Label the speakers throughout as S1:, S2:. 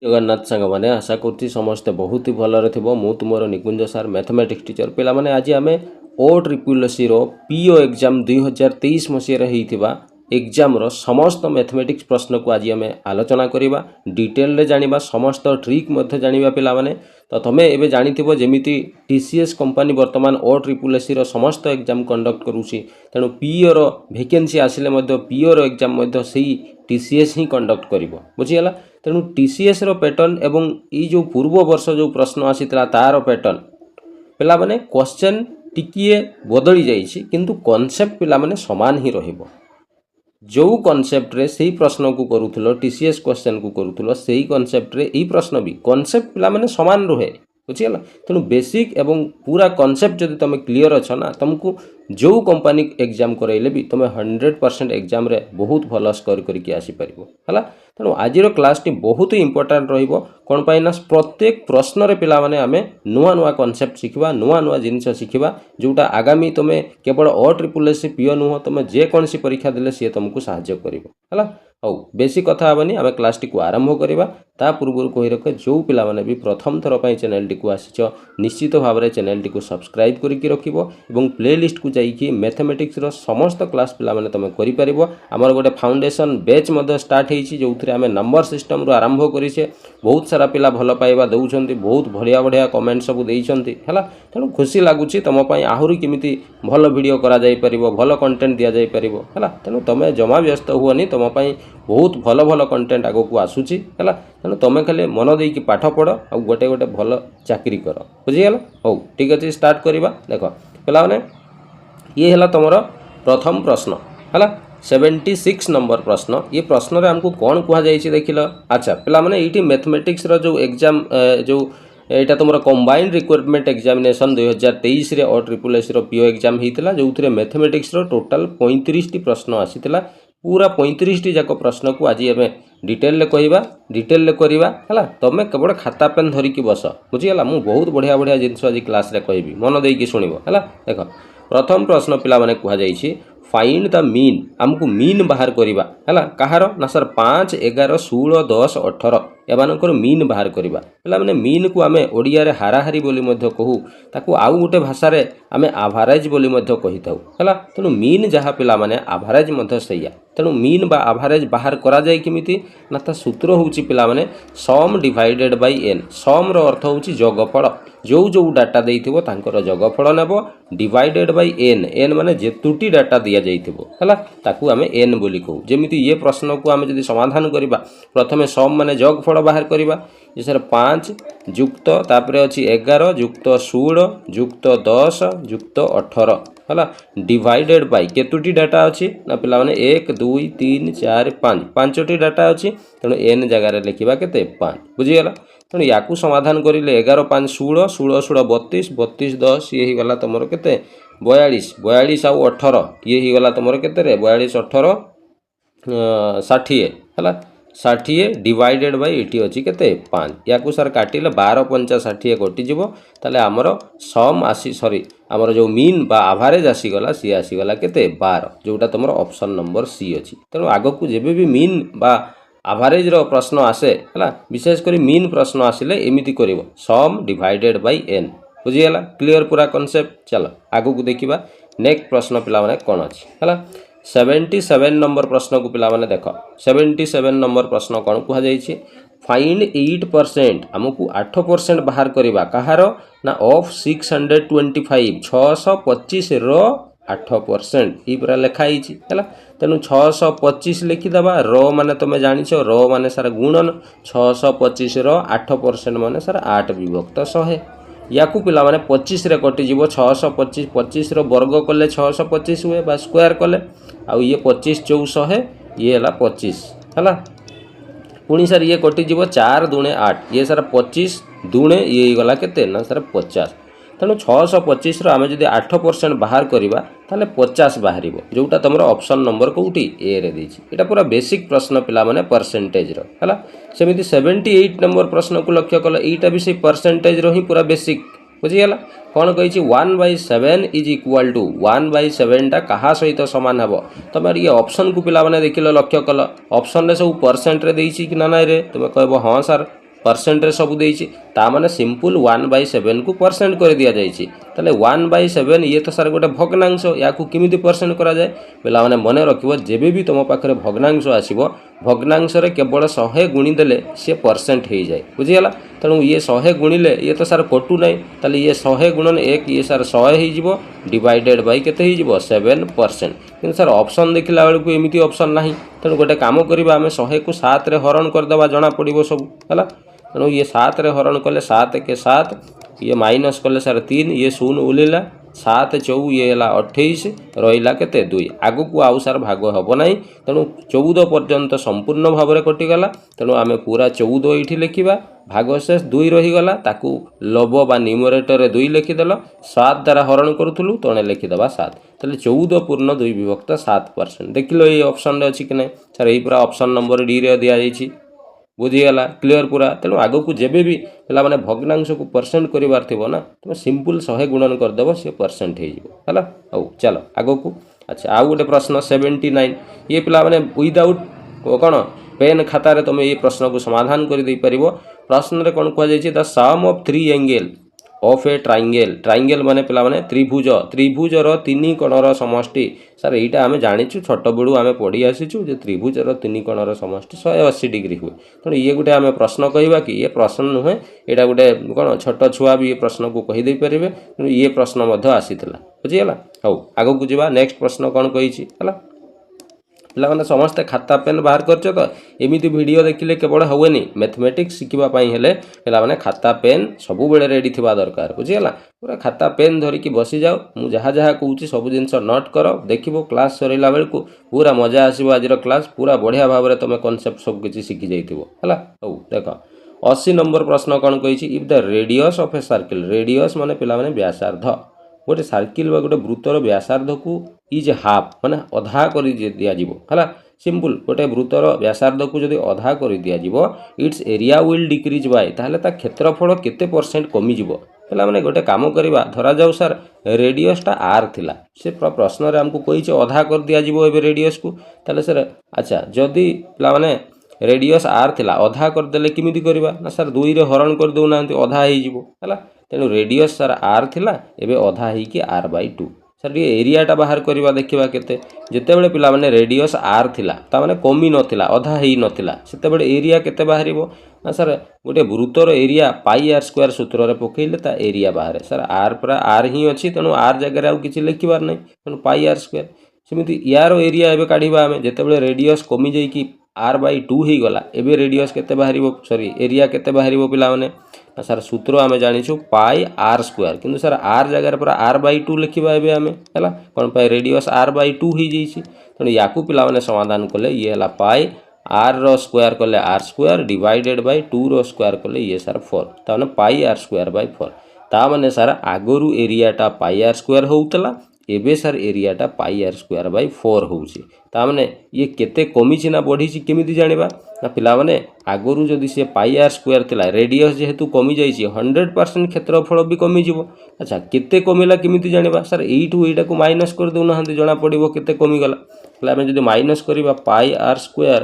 S1: जगन्नाथ सांग मैंने आशा करुँच समस्ते बहुत ही भलरे थो मु तुमर निकुंज सार मैथमेटिक्स टीचर पिला माने आज आम OSSC पीओ एग्जाम 2023 मसीह एग्जाम समस्त मैथमेटिक्स प्रश्न को आज आम आलोचना करवा डिटेल जाना समस्त ट्रिक जाना पिला माने तो तुम्हें एवं जानी जमी TCS कंपनी बर्तमान OSSC समस्त एग्जाम कंडक्ट करुँची तेणु पीओ वैकेंसी आसिले पीओ एग्जाम से TCS ही कंडक्ट कर बुझीगला तेणु TCS पैटर्न एवं ये जो पूर्व वर्ष जो प्रश्न आसीला तार पैटर्न पिला माने क्वेश्चन टिकिए बदली जाइए किंतु कॉन्सेप्ट पिला माने समान ही रहिबो जो कॉन्सेप्ट रे सही प्रश्न को करूथलो TCS क्वेश्चन को करूथलो सही कॉन्सेप्ट रे ई प्रश्न भी कॉन्सेप्ट पिला माने समान रहे बुझीगला तेणु बेसिक एवं पूरा कॉन्सेप्ट जदि तुम क्लीयर अच्छा ना तुमको जो कंपनी एग्जाम कराइले भी तुम 100% एग्जाम रे बहुत भल स्कोर करके आसीपर है तेणु आज क्लास टी बहुत ही इंपोर्टेंट रहिबो कौन पाई ना प्रत्येक प्रश्न रे पिला माने आमे नुआ नुआ कॉन्सेप्ट शिखिबा नुआ नुआ जिनिस शिखिबा जोटा आगामी तुमे केवल OSSC पीओ नुह तुम जेकोसी परीक्षा देले सी तुमको साहाय्य करिवो हला हौ बेसी कथा हेनी आम क्लास टी को आरंभ करवा ता पूर्व कही रख जो पिला माने भी प्रथम थर पर चैनल टी को आसीच निश्चित भाव में चैनल टी को सब्सक्राइब करके रखिबो एवं प्लेलिस्ट को जाइए मैथमेटिक्स रो समस्त क्लास पिला माने तुम करि परिबो हमर गोटे फाउंडेशन बैच मध्य स्टार्ट हेछि जो थरे आमे नंबर सिस्टम रो आरंभ करिसे बहुत सारा पिला भल पाइबा दउछन्ती बहुत बढ़िया बढ़िया कमेंट सब देइछन्ती हला तेणु खुशी लागुछि तुम पई आहुरी केमिति भल वीडियो करा जाई परिबो भल कंटेंट दिया जाई परिबो हला तेणु तुम जमा व्यस्त हुअनी तुम पई बहुत भल भल कंटेंट आगो को आसुची है तेणु तुम खाली मन देकी पाठ पढ़ आ गोटे गोटे भल चाकरी कर बुझीगला हो ठीक अच्छे स्टार्ट करवा देख पिला माने ये है तुम प्रथम प्रश्न है 76 नंबर प्रश्न ये प्रश्न रे हमको कौन कह जाइए देख ल अच्छा पिला माने ये मैथमेटिक्स जो एग्जाम जो यहाँ तुम कंबाइंड रिक्वायरमेंट एग्जामिनेशन 2023 रे OSSC पीओ एग्जाम होता जो मैथमेटिक्स टोटाल 35 टी प्रश्न आसीला पूरा 35 टी जाक प्रश्न को आज आम डिटेल कहवा डिटेल करवा है तुम केवल खाता पेन धरिकी बस बुझीगला मुझे बहुत बढ़िया बढ़िया जिनस आज क्लास रे कहबी मन देकी शुणव है देख प्रथम प्रश्न पिला माने कह जाइए फाइंड द मीन आमको मीन बाहर करवा है कहार ना सर 5 11 16 10 18 एमानकर मीन बाहर करवा पिला माने मीन को आमे ओडिया रे हाराहारी बोली मध्य कहू ताकू आउ गोटे भाषा रे आमे आभारेज बोली मध्य कहि थाउ हला तेणु मीन जहाँ पिला माने आभारेज मध्य सैया तेणु मीन बा आभारेज बाहर करा जाय किमिति ना ता सूत्र होउची पिला माने सम डिवाइडेड बाय एन सम रो अर्थ होउची जोगफल जो जो डाटा देइथिबो तांकर जोगफल नेबो डिवाइडेड बाय एन एन माने जेतुटी डाटा दिया जाइथिबो हला ताकू आमे एन बोली कहू जेमिति ये प्रश्न को आमे जदि समाधान करबा प्रथमे सम माने जोगफल बाहर करवा ये सर 5 जुक्त तापरे अछि 11 जुक्त 16 जुक्त 10 जुक्त 18 हला डिवाइडेड बाय केतुटी डाटा अछि ना पिला माने 1 2 3 4 5 पांचटी डाटा अछि तेणु एन जगह रे लिखिबा केते 5 बुझीगला तेणु याकू समाधान करिले 11 5 16 16 16 32 32 10 ये ही गला तमरो केते 42 42 आ 18 ये ही गला तमरो केते रे 42 18 60 हला 60 डिवाइडेड बाय एटी अच्छी के 5 या सर काटिले 12 5 60 कटिज ताले आमर सम आसी सॉरी आमर जो मीन बा आभारेज आसीगला सी आसीगला के 12 जोटा तुम ऑप्शन नंबर सी अच्छी तेणु आग को जेबे भी मीन बा आभारेज रो प्रश्न आसे है विशेषकर मीन प्रश्न आसिले एमिति करिवो सम डिवाइडेड बाय एन बुझीगला क्लियर पूरा कॉन्सेप्ट चलो आगो को देखिबा नेक्स्ट प्रश्न पिला माने कोन अछि है 77 नंबर प्रश्न को पिला माने देख 77 नंबर प्रश्न कौन कह जाइए फाइंड 8% आमको 8% बाहर करवा कहार ना ऑफ 625 625 रो 8% ये पूरा लिखाई है तेणु 625 लिखिदबा रो माने तुम जानिछ रो माने सारा गुणन 625 रो 8% माने सारा 8 विभक्त 100 या पिला माने 25 रे कटिଯିव 625 25 रो वर्ग कले 625 हुए बा स्क्वायर कले आउ ये 25 400 ये है 25 है पुणी सर ये कटिଯିव 4 दूणे 8 ये सर 25 दूणे ये गला केते ना सर 50 तेणु 625 रो आमे जदि 8% बाहर करवा ताले 50 बाहर जोटा तुम ऑप्शन नंबर कौटी ए रे देछि एटा पूरा बेसिक प्रश्न पिला माने परसेंटेज रो हला सेमिति 78 नंबर प्रश्न को लक्ष्य कल एटा भी से परसेंटेज रो ही पूरा बेसिक बुझीगला कौन कही 1/7 इज इक्वाल टू 1/7 टा कहा सहित सामान हम तुम ये ऑप्शन को पिला माने देखिल लक्ष्य कल ऑप्शन रे सब परसेंट रे देछि कि ना रे तुम कहबो हां सर परसेंट रे सब देइछि ता माने सिंपल 1/7 को परसेंट कर दिया जाइछि ताले 1/7 ये तो सर गोटे भग्नांश या को किमिति परसेंट करा जाए पिला माने मने रखिबो जेबे भी तुम पाखरे भग्नांश आसीबो भग्नांश रे केवल 100 गुणी देले से परसेंट हे जाए बुझियला तेणु ये 100 गुणिले ये तो सर कटू नहीं ताले ये 100 गुणन 1 ये सर 100 हे जिवो डिवाइडेड बाय केते हे जिवो 7% किंतु सर ऑप्शन देखिला बेलू को एमिति ऑप्शन नाही तेणु गोटे काम करबा हमें 100 को 7 रे हरण कर देबा जणा पड़िबो सब हला तेणु ये 7 रे हरण कले 7 के 7 ये माइनस कले सर 3 ये 0 उलेला 7 4 ये है 28 रहा के 2 आग को आउ सार भाग हम ना तेणु 14 पर्यंत संपूर्ण भाव में कटिगला तेणु आम पूरा 14 ये लिखा भागशेष 2 रहीगला ताकू लब बा न्यूमरेटर 2 लिखिदेल 7 द्वारा हरण करूँ तेणे लिखिदेवा 7 तेल 14 पूर्ण 2 विभक्त 7% देख लो ये ऑप्शन अच्छी कि ना सर यही पूरा ऑप्शन नंबर डी रे दि जाइए बुझीगला क्लीयर पूरा तेणु आग को जेबे भी पिला माने भग्नांश को परसेंट करिवार थिबो ना तुम सिंपल 100 गुणन करदेव सी परसेंट है हौ चलो आग को अच्छा आउ गोटे प्रश्न 79 ये पिला माने विदाउट कौन पेन खाता रे तुम ये प्रश्न को समाधान कर दे परिबो प्रश्न रे कौन कह जाइए the sum of 3 angle of a triangle triangle माने पिला माने त्रिभुजर 3 कोणर समष्टि सर एटा आमे जानिछु छोट बेडू आमे पढ़ी आसीछु जे त्रिभुजर 3 कोणर समष्टि 180 डिग्री हुए तेणु ये गोटे आमे प्रश्न कहवा कि ये प्रश्न नुहे एटा गोटे कौन छोट छुआ भी ये प्रश्न को कही दे परिबे तेणु ये प्रश्न मध्य आसीथिला बुझिगला हौ आगो को जिबा नेक्स्ट प्रश्न कौन कहिछि हला पिलाने समस्ते खाता पेन बाहर कर तो एमती वीडियो देखिले केवल हेनी मैथमेटिक्स शिखापी हेले पिलाने खाता पेन सब बेले रेडी थी दरकार बुझीगला पूरा खाता पेन धरिकी बसी जाओ मुझे जहाँ जहाँ कहूँ सब जिन नोट कर देखो क्लास सरला बेलू पूरा मजा आसो आज क्लास पूरा बढ़िया भाव में तुम कनसेप्ट सब किसी शिखी जाइए हौ देख 80 नंबर प्रश्न कौन कही if the radius of a circle radius माने पिलाने व्यासार्ध गोटे सर्किल गोटे वृत्तर व्यासार्ध को इज हाफ माने अधा कर दिज्व है सिंपल गोटे वृत्तर व्यासार्ध को जब अधा कर दिज्व its area will decrease by ताहले ता क्षेत्रफल केते परसेंट कमिजिवो पहला माने गोटे काम करवा धरा जाऊ सर रेडियसटा आर थिला से प्रश्न रे हमको कही अधा कर दिज्व ए रेडियस को ताहले सर अच्छा जदि पहला माने रेडियस आर थिला अधा कर देले किमिति करबा ना सर 2 रे हरण कर दउ नांती अधा हे जिवो हला तेणु रेडियस सर आर थिला एबे अधा ही कि r/2 सर ये एरियाटा बाहर करवा देखा केते जितेबले पिला माने रेडियस आर थिला ता माने कमी नथिला अधा ही नथिला सेतेबले एरिया केते बाहरिबो ना सर गोटे वृत्तर एरिया πr² सूत्र रे पकेइले ता एरिया बाहर सर आर पूरा आर ही अछि तेणु आर जगह रे आ किछि लिखिबार नै तेणु πr² सेमिति यार एरिया एबे काढिबा हमें जितेबले रेडियस कमी जाई कि r/2 ही गला एबे रेडियस केते बाहरिबो सॉरी एरिया केते बाहरिबो पिला माने सर सूत्र आम जानिछु πr² किंतु सर आर जगह पूरा r/2 लिखा एबे आमे हैला कोन पाई रेडियस r/2 ही जाइछि तेणु याकू पिला माने समाधान कले ये हला πr² कले r² डिवाइडेड बाय 2 स्क्वायर कले ये सर 4 ता माने πr²/4 ता माने सर आगरु एरियाटा πr² होउतला एबे सर एरियाटा πr²/4 होउछि ता माने ये केते कमिछि ना बढ़िछि केमिति जानिबा ना पिला माने आगरु जदि से πr² थिला रेडियस जेहेतु कमी जाइछि 100% क्षेत्रफल भी कमी जिवो अच्छा केते कमिला केमिति जानिबा सर एइठु एइटा को माइनस कर दउ नहंती जणा पड़िबो केते कमी गला हला हम जदि माइनस करिबा πr²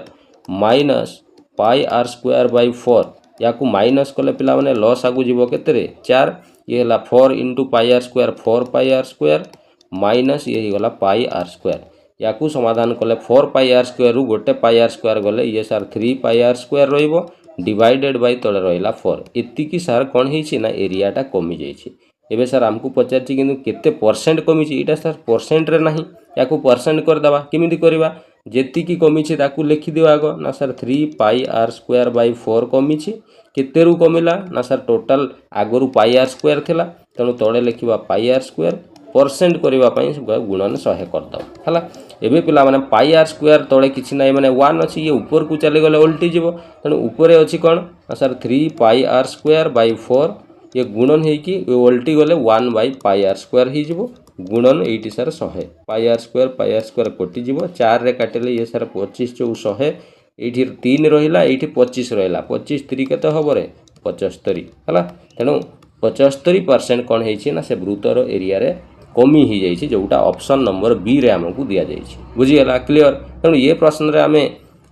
S1: माइनस πr²/4 या को माइनस कले पिला माने लॉस आगु जिवो केते रे 4 ये हला 4 * πr² 4πr² माइनस ये गला πr² या को समाधान कले 4πr² रु गोटे πr² गले ये सर 3πr² रहिबो डिवाइडेड बाय तळे रहिला 4 एतिकी सर कोन हिछि ना एरियाटा कमी जाइछि एबे सर हमको पचारछि किंतु केते परसेंट कमिछि एटा सर परसेंट रे नाही या को परसेंट कर दबा किमिति करबा जेतिकी कमिछि ताकू लिखि दियो आगो ना सर 3πr²/4 कमिछि केते रु कमिला ना सर टोटल आगरु πr² थिला तेणु तळे लिखिबा πr² परसेंट करने गुणन 100 करद है एवं पिला माने πr² तले किसी ना माने 1 अच्छी ये ऊपर को चली गले उल्टी जीव तेणु ऊपर अच्छी कौन सर 3πr²/4 ये गुणन होगी उल्टी गले 1/πr² हो गुणन ये सर 100 πr² कटिज 4 रे काटिले ये सर 25 × 100 ये 3 रहा ये 25 रहा 25 3 के हम रे 75 है तेणु 75% कौन है से वृत्तर एरिया रे कमी ही जाइए जोटा ऑप्शन नंबर बी रे हमको दि जाइए बुझीगला क्लियर तेणु ये प्रश्न रे आमे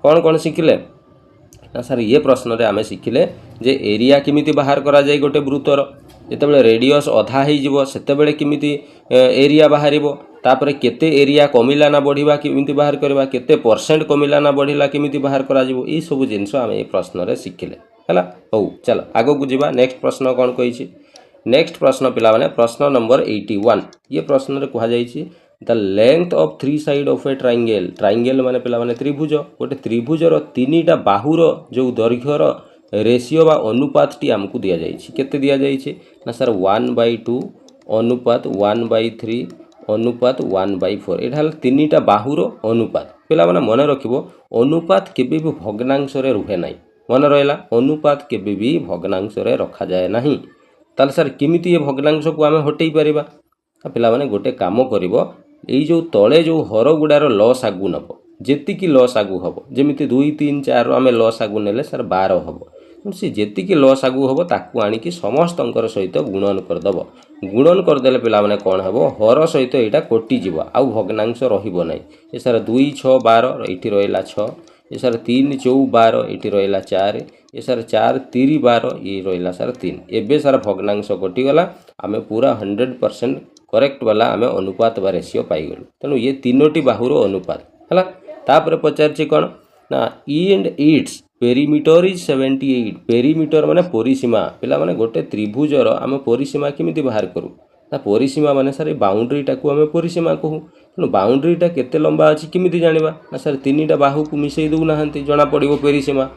S1: कौन कौन शिखिले ना सर ये प्रश्न रे आमे शिखिले जे एरिया किमिति बाहर करा जाय गोटे वृत्तर जेतेबेले रेडियस अधा हेई जिवो सेतेबेले किमिति एरिया बाहरिबो तापरे केते एरिया कमिला ना बढ़िबा किमिति बाहर करबा केते परसेंट कमिला ना बढ़िला किमिति बाहर करा जिवो ई सब जिंस आमे ए प्रश्न रे शिखिले हला हो चलो आगो को जिबा नेक्स्ट प्रश्न कोन कहिछि नेक्स्ट प्रश्न पिला माने प्रश्न नंबर 81 ये प्रश्न रे कहा जायछि the length of three side of a triangle triangle माने पिला माने त्रिभुज गोटे त्रिभुजर तीनटा बाहुर जो दैर्घ्यर रेशियो बा अनुपात टी हमकु दिया जायछि केते दिया जायछि ना सर 1/2 अनुपात 1/3 अनुपात 1/4 एटा हल तीनटा बाहुर अनुपात पिला माने मन रखिबो अनुपात केबे भी भग्नांश रे रुहे नाही मन रहला अनुपात केबे भी भग्नांश रे रखा जाय नाही ताल सर किमिति ये भग्नांश को आमे हटेई परिबा पिला माने गोटे काम करिवो एई जो तळे जो हर गुडार लॉस आगु नबो जेतिकी लॉस आगु हबो जेमिति 2 3 4 रो आमे लॉस आगु नेले सर 12 हबो से जेतिकी लॉस आगु हबो ताकू आनी कि समस्तंकर सहित गुणन कर दबो गुणन कर देले पिला माने कोन हबो हर सहित एटा कोटि जीवो आउ भग्नांश रहिबो नै ए सर 2 6 12 एठी रहला 6 ए सर 3 4 12 एठी रहला 4 ए सर 4 3 12 ये रहला सर 3 एबे सर भग्नांश कटि गला आमे पूरा 100% करेक्ट वाला आमे अनुपात बा रेशियो पाई गलु तेनु ये तीनोटी बाहुर अनुपात हला तापर पचारछि कोन ना E and its perimeter is 78 perimeter माने परिसीमा पिला माने गोटे त्रिभुजर आमे परिसीमा किमिति बाहर करू ना परिसीमा माने सर बाउंड्री टाकू आमे परिसीमा कहू तेनु बाउंड्री टा केते लंबा अछि किमिति जानिबा ना सर तीनटा बाहु को मिसई दउ नाहंती जणा पडिबो पेरीसीमा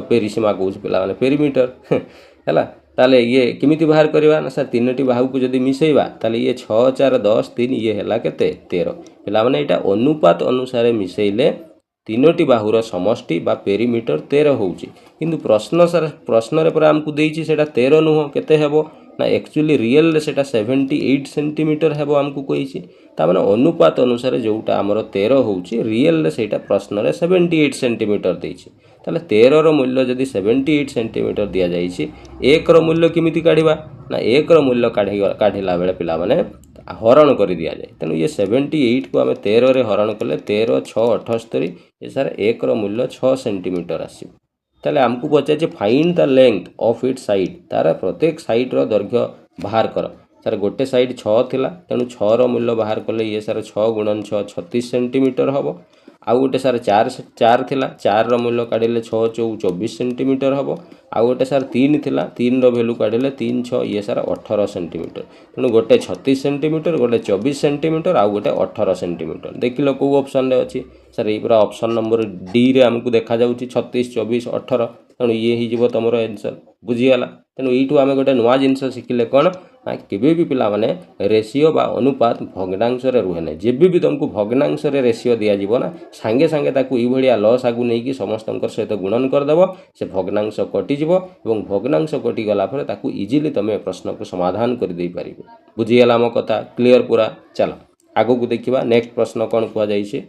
S1: पेरीसीमा कहू पिला माने पेरीमीटर हला ताले ये किमिति बाहर करबा ना सर तीनटी बाहु को जदी मिसैबा ताले ये 6 4 10 3 ये हैला केते 13 पिला माने एटा अनुपात अनुसार मिसैले तीनोटी बाहुर समष्टि बा पेरीमीटर 13 होउची किंतु प्रश्न सर प्रश्न रे पर हमकु देइची सेटा 13 नुह केते हेबो ना एक्चुअली रियल रे सेटा 78 सेंटीमीटर हेबो हमकु कहिची ता माने अनुपात अनुसार जोटा हमर 13 होउची रियल रे सेटा प्रश्न रे 78 सेंटीमीटर देइची ताले 13 रो मूल्य जदी 78 सेंटीमीटर दिया जाइची 1 रो मूल्य किमिति काढिबा ना 1 रो मूल्य काढिला बेले पिला माने हरण कर दिया जाए तेणु ये 78 को आम 13 रे हरण कले 13 6 78 ये सर 1 रो मूल्य 6 सेंटीमीटर आसी ताले हमको पचारे find the length of it side तार प्रत्येक साइड रो दैर्घ्य बाहर कर सर गोटे साइड 6 थिला तेणु 6 रो मूल्य बाहर कले ये सर 6 × 6 36 सेंटीमीटर हबो आउ गोटे सर 4 थिला 4 रो मूल्य काढिले 6 4 24 सेंटीमीटर हबो आउ गोटे सर 3 थिला 3 रो वैल्यू काढिले 3 6 ये सर 18 सेंटीमीटर तेणु गोटे 36 सेंटीमीटर गोटे 24 सेंटीमीटर आउ गोटे 18 सेंटीमीटर देखिलो को ऑप्शन रे अछि सर ये पूरा ऑप्शन नंबर डी रे हमकु देखा जाउची 36 24 18 तेणु ये ही जीवो तमरो आंसर बुझियाला तेणु एइटु आमे गोटे नुवा जिंस शिखिले कोन केबे भी पिला माने रेशियो बा अनुपात भग्नांश रे रुहे नै जेबे भी तुमको भग्नांश रे रेशियो दिया जीवो ना संगे संगे ताकू ई भलिया लॉस आगु नै कि समस्तंकर सहित गुणन कर देबो से भग्नांश कटि जीवो एवं भग्नांश कटि गला परे ताकू इजीली तमे प्रश्न को समाधान कर देई परिबो बुझियाला म कथा क्लियर पूरा चलो आगो को देखिबा नेक्स्ट प्रश्न कोन कुआ जाई छै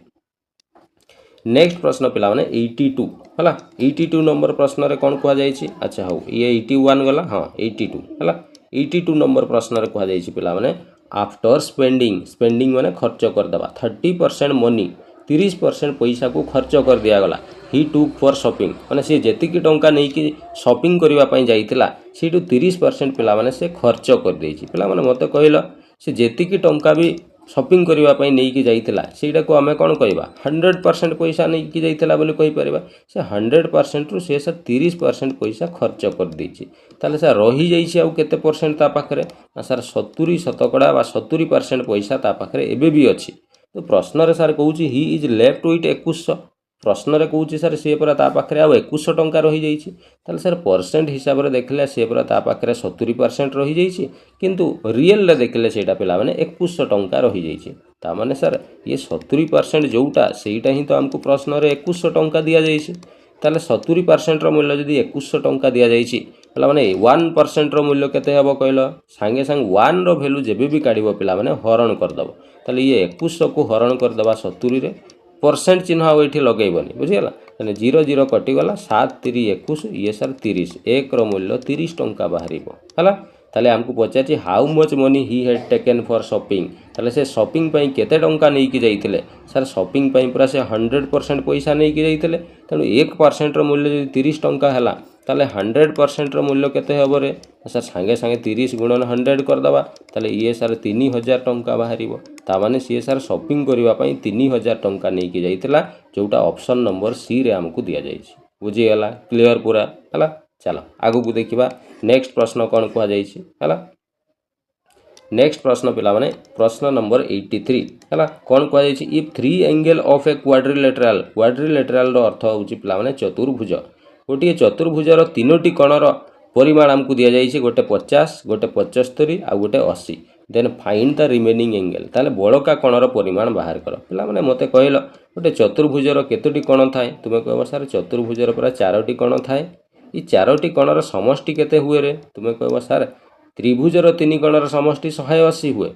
S1: नेक्स्ट प्रश्न पिला माने 82 हला 82 नंबर प्रश्न रे कोन कुआ जाई छै अच्छा हो ये 81 गला हां 82 हला 82 नंबर प्रश्न रे कुआ जाई छै पिला माने आफ्टर स्पेंडिंग माने खर्च कर दबा 30% मनी 30% पैसा को खर्च कर दिया गला ही टुक फॉर शॉपिंग माने से जेति की टंका नै कि शॉपिंग करबा पई जाईतिला सेटू 30% पिला माने से खर्च कर देछि पिला माने मते कहलो से जेति की टंका भी शॉपिंग करबा पई नै कि जाईतिला सेटा को हमें कोन कहबा 100% पैसा नै कि जाईतिला बोली कहि परबा से 100% रु से 30% पैसा खर्च कर देछि ताले सर रही जाइछि आ केते परसेंट ता पाखरे सर 70 शतकड़ा बा 70% पैसा ता पाखरे एबे भी अछि तो प्रश्न रे सर कहूछि ही इज लेफ्ट विथ 2100 प्रश्न रे कहूछि सर से परा ता पाखरे आ 2100 टंका रही जाइछि ताले सर परसेंट हिसाब रे देखले से परा ता पाखरे 70% रही जाइछि किंतु रियल रे देखले सेटा पिला माने 2100 टंका रही जाइछि ता माने सर ये 70% जोटा सेटा ही तो हमको प्रश्न रे 2100 टंका दिया जाइछि ताले 70% रो मूल्य जदी 2100 टंका दिया जाइछि पिला माने 1% रो मूल्य केते हेबो कहलो संगे संग 1 रो वैल्यू जेबे भी काढिबो पिला माने हरण कर दबो ताले ये 2100 को हरण कर दबा 70 रे परसेंट चिन्ह आ एठी लगैबनी बुझियला तने 0 0 कटि गला 7 3 21 ये सर 30 एक रो मूल्य 30 टंका बाहरिबो हला ताले हमको पचार how much money he had taken for shopping ताले से शॉपिंग पई केते टंका नहीं कि जाइतिले सर शॉपिंग पई पूरा से 100% पैसा नहीं कि जाइतिले तेणु 1% मूल्य जो 30 टंका हैला ताले 100% मूल्य केते हेबो रे सर सांगे सांगे 30 गुणन 100 करदबा ताले ये सर 3000 टंका बाहरिबो ता माने सी सर शॉपिंग करबा पई 3000 टंका नहीं कि जाइतिला जोटा ऑप्शन नंबर सी रे हमको दिया जाइछि बुझी गला क्लियर पूरा हला चलो आगु को देखिबा नेक्स्ट प्रश्न कोन को जाइछि हला नेक्स्ट प्रश्न पिला माने प्रश्न नंबर 83 हला कोन को जाइछि if three angle of a quadrilateral रो अर्थ होछि पिला माने चतुर्भुज गोटे चतुर्भुज रो तीनोटी कोणर परिमाण हमको दिया जाइछि गोटे 50 गोटे 75 आ गोटे 80 then find the remaining angle ताले बड़का कोणर परिमाण बाहर कर पिला माने मते कहलो गोटे चतुर्भुज रो केतोटी कोण थाए तुमे कहबो सर चतुर्भुज रो पूरा चारोटी कोण थाए ई चारोटी कोणर समष्टि केते हुए रे तुमे कहबो सर त्रिभुजर तीन कोणर समष्टि 180 हुए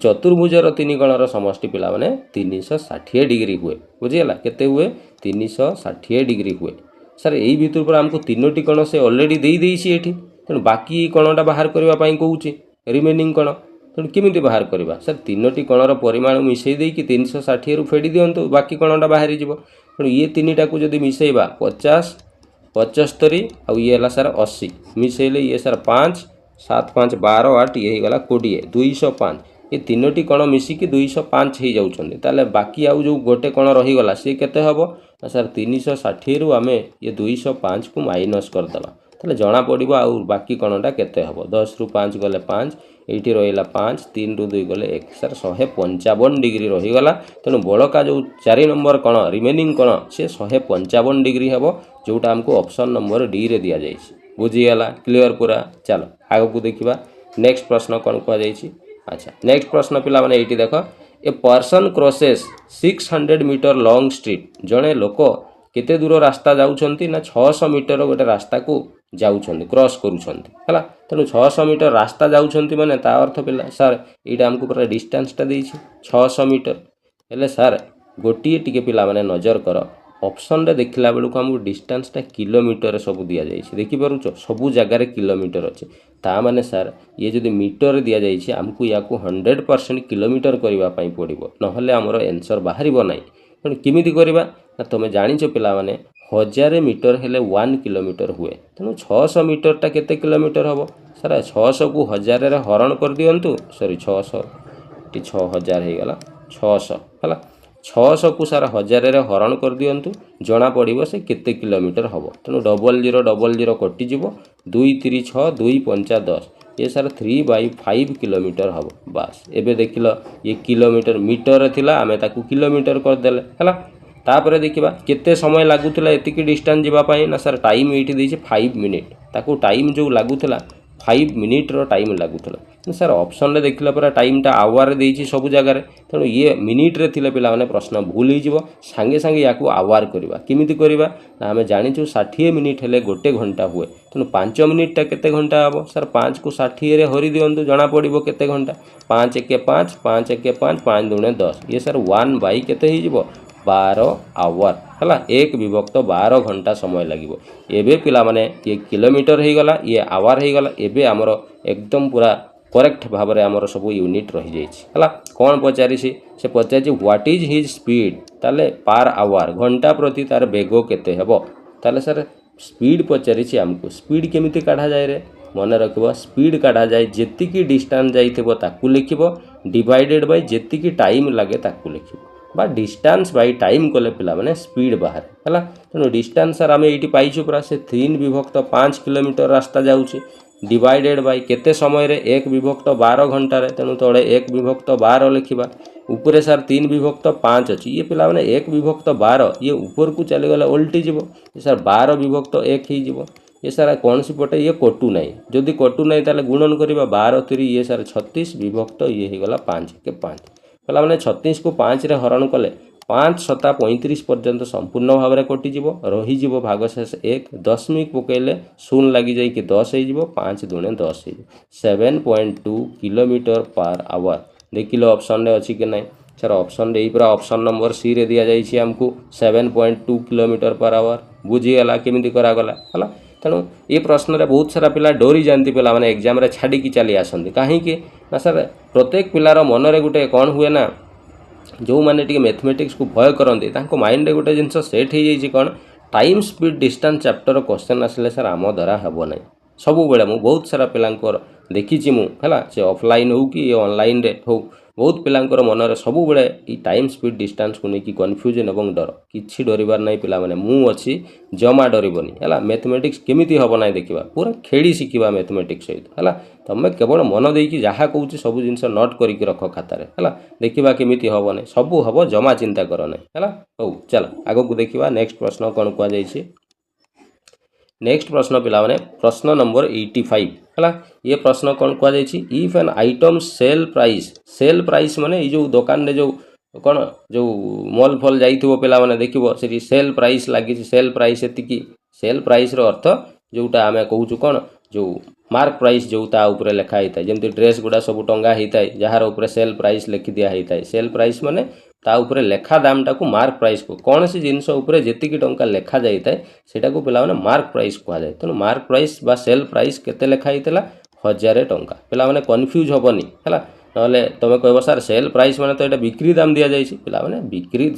S1: चतुर्भुजर तीन कोणर समष्टि पिला माने 360 डिग्री हुए बुझिगला केते हुए 360 डिग्री हुए सर यही भितर पर हमको तीनोटी कोण से ऑलरेडी दे देइछि एठी तेणु बाकी कोणटा बाहर करबा पई कहूछि रिमेनिंग कोण तेणु केमिति बाहर करबा सर तीनोटी कोणर परिमाण मिसई देई कि 360 रु फेडी दियंतु बाकी कोणटा बाहरी जिवो तेणु ये तीनटा को जदी मिसईबा 50 75 आ ये हला सर 80 मिसईले ये सर 5 7 5 12 8 ये गला 20 205 ये तीनोटी कोण मिसिकी 205 हो जाउछन्ती ताले बाकी आउ जो गोटे कोण रही गला से केते हबो सर 360 रु आमे ये 205 को माइनस कर दबा ताले जणा पड़िबो आउ बाकी कोणटा केते हबो 10 रु 5 गले 5 एठी रहिला 5 3 रु 2 गले 1 सर 155 डिग्री रही गला तेनु बळका जो 4 नंबर कोण रिमेनिंग कोण से 155 डिग्री हबो जोटा हमको ऑप्शन नंबर डी रे दिया जाइछि बुझीगला क्लियर पूरा चलो आगो को देखिबा नेक्स्ट प्रश्न कोन को जाइछि अच्छा नेक्स्ट प्रश्न पिला माने एठी देखो a person crosses 600 metre long street जणे लोक केते दूर रास्ता जाउछन्ती ना 600 मीटर गोटे रास्ता को जाउछन्ती क्रॉस करूछन्ती हला तेनु 600 मीटर रास्ता जाउछन्ती माने ता अर्थ पिला सर एटा हमको पूरा डिस्टेंस ता देइछि 600 मीटर हेले सर गोटिए टिके पिला माने नजर कर ऑप्शन रे देखला बेलू हमको डिस्टेंस ता किलोमीटर सब दिया जाइछि देखि परुछ सब जगह रे किलोमीटर अछि ता माने सर ये जदि मीटर दिया जाइछि हमको या को 100% किलोमीटर करबा पई पड़िबो नहले हमरो आंसर बाहरिबो नै पण किमिति करबा ना तमे जानिछो पिला माने 1000 मीटर हेले 1 किलोमीटर हुए तेणु 600 मीटर टा केते किलोमीटर हबो सर 600 को 1000 रे हरण कर दियंतु सॉरी 600 टी 6000 हे गला 600 हला 600 को सारा 1000 रे हरण कर दियंतु जना पड़िबो से केते किलोमीटर हबो तेणु 0000 कटि जिवो 2 3 6 2 5 10 ये सर 3/5 किलोमीटर हबो बस एबे देखिलो ये किलोमीटर मीटर थिला आमे ताकू किलोमीटर कर देले हला तापर देखिबा केते समय लागुतला एतिकी डिस्टेंस जिबा पई ना सर टाइम एठी देछि 5 मिनिट ताकू टाइम जो लागुतला 5 मिनिट रो टाइम लागुतला सर ऑप्शन रे देखिला पूरा टाइम टा आवर रे देछि सब जगह रे तेणु ये मिनिट रे थिले पिला माने प्रश्न भूल ही जिवो संगे संगे याकू आवर करबा किमिति करबा ना हमें जानिछु 60 मिनिट हेले गोटे घंटा हुए तेणु 5 मिनिट टा केते घंटा हबो सर 5 को 60 रे हरि दियंतु जना पड़िबो केते घंटा 5 1 5 5 1 5 5 2 10 ये सर 1 बाई केते ही जिवो 12 आवर हला 1 विभक्त 12 घंटा समय लागिवो एबे पिला माने ये किलोमीटर हे गला ये आवर हे गला एबे हमरो एकदम पूरा करेक्ट भाव रे हमरो सब यूनिट रही जाइछि हला कोन पचारिछि से पचारिछि व्हाट इज हिज स्पीड ताले पर आवर घंटा प्रति तार वेग केते हेबो ताले सर स्पीड पचारिछि हमको स्पीड केमिति काढा जाय रे मन रखबो स्पीड काढा जाय जेतिकी डिस्टेंस जाइथिबो ताकू लिखिबो डिवाइडेड बाय जेतिकी टाइम लागे ताकू लिखिबो बा डिस्टेंस बाय टाइम कोले पिला माने स्पीड बाहर हला तेनो डिस्टेंस सर आमे एठी पाइछु पूरा से 3 विभक्त 5 किलोमीटर रास्ता जाउछि डिवाइडेड बाय केते समय रे 1 विभक्त 12 घंटा रे तेनु तळे 1 विभक्त 12 लिखिबा ऊपरे सर 3 विभक्त 5 अछि ये पिला माने 1 विभक्त 12 ये ऊपर को चले गला उल्टी जिवो ये सर 12 विभक्त 1 ही जिवो ये सारा कौन सी पटे ये कटू नहीं जदि कटू नहीं ताले गुणन करिबा 12 3 ये सर 36 विभक्त ये हे गला 5 के 5 पला माने 36 को 5 रे हरण कले 5 7 35 पर्यंत संपूर्ण भाव रे कटि जिवो रही जिवो भागशेष 1 दशमिक पकेले शून्य लागि जाई कि 10 हे जिवो 5 दुने 10 हे 7.2 किलोमीटर पर आवर देखिलो ऑप्शन रे अछि कि नै सर ऑप्शन रे पूरा ऑप्शन नंबर सी रे दिया जाई छी हमको 7.2 किलोमीटर पर आवर बुझी गला केमिति करा गला हला तेणु ये प्रश्न रे बहुत सारा पिला डरी जाती पिला माने एग्जाम रे छाड़ी की चली आसंती कहीं ना सर प्रत्येक पिलार मन रे गुटे कौन हुए ना जो मैंने टी मैथमेटिक्स को भय करते माइंड रे गोटे जिनस सेट हो जाइए कौन time speed distance chapter question आसिले सर आम द्वारा हेब ना सब बेले मु बहुत सारा पिलांकर देखी मुला से ऑफलाइन हो कि ऑनलाइन रे हो बहुत पिलांकर मनरे सब बेले ई टाइम स्पीड डिस्टेंस को लेकिन कन्फ्यूजन और डर किसी डरबार नहीं पिला माने मु अच्छी जमा डरबनी है मैथमेटिक्स केमिति हम ना देखा पूरा खेली शिखा मैथमेटिक्स सहित है तुम केवल मन देकी जहाँ कहूँ सब जिन नोट करके रख खातार है देखा केमिति हम ना सब हम जमा चिंता कर ना है हौ चल आग को देखा नेक्स्ट प्रश्न कौन कहुई नेक्स्ट प्रश्न पिला माने प्रश्न नंबर 85 है ये प्रश्न कौन कहुई if an item sell price माने जो दुकान रे जो कौन जो मॉल फल जाइथिबो पिला माने देखिबो सेठी सेल प्राइस लगी सेल प्राइस एतिकी सेल प्राइस रो अर्थ जोटा आमे कहूछु कौन जो मार्क प्राइस जो ता ऊपर लिखा होता है जमती ड्रेस गुड़ा सब टंगा होता है जार ऊपर सेल प्राइस लिखि दिया होता है सेल प्राइस माने ता ऊपर लेखा दाम टाक मार्क प्राइस को कौन सी जिनस ऊपर जीतिकी टंका लिखा जाए सेटा को पिला माने मार्क प्राइस कहुए तेणु मार्क प्राइस बा सेल प्राइस केते लिखा होता 1000 टंका पिला माने कन्फ्यूज हेनी है ना तुम कह सार सेल प्राइस माने तो ये बिक्री दाम दि जाए पिला माने बिक्री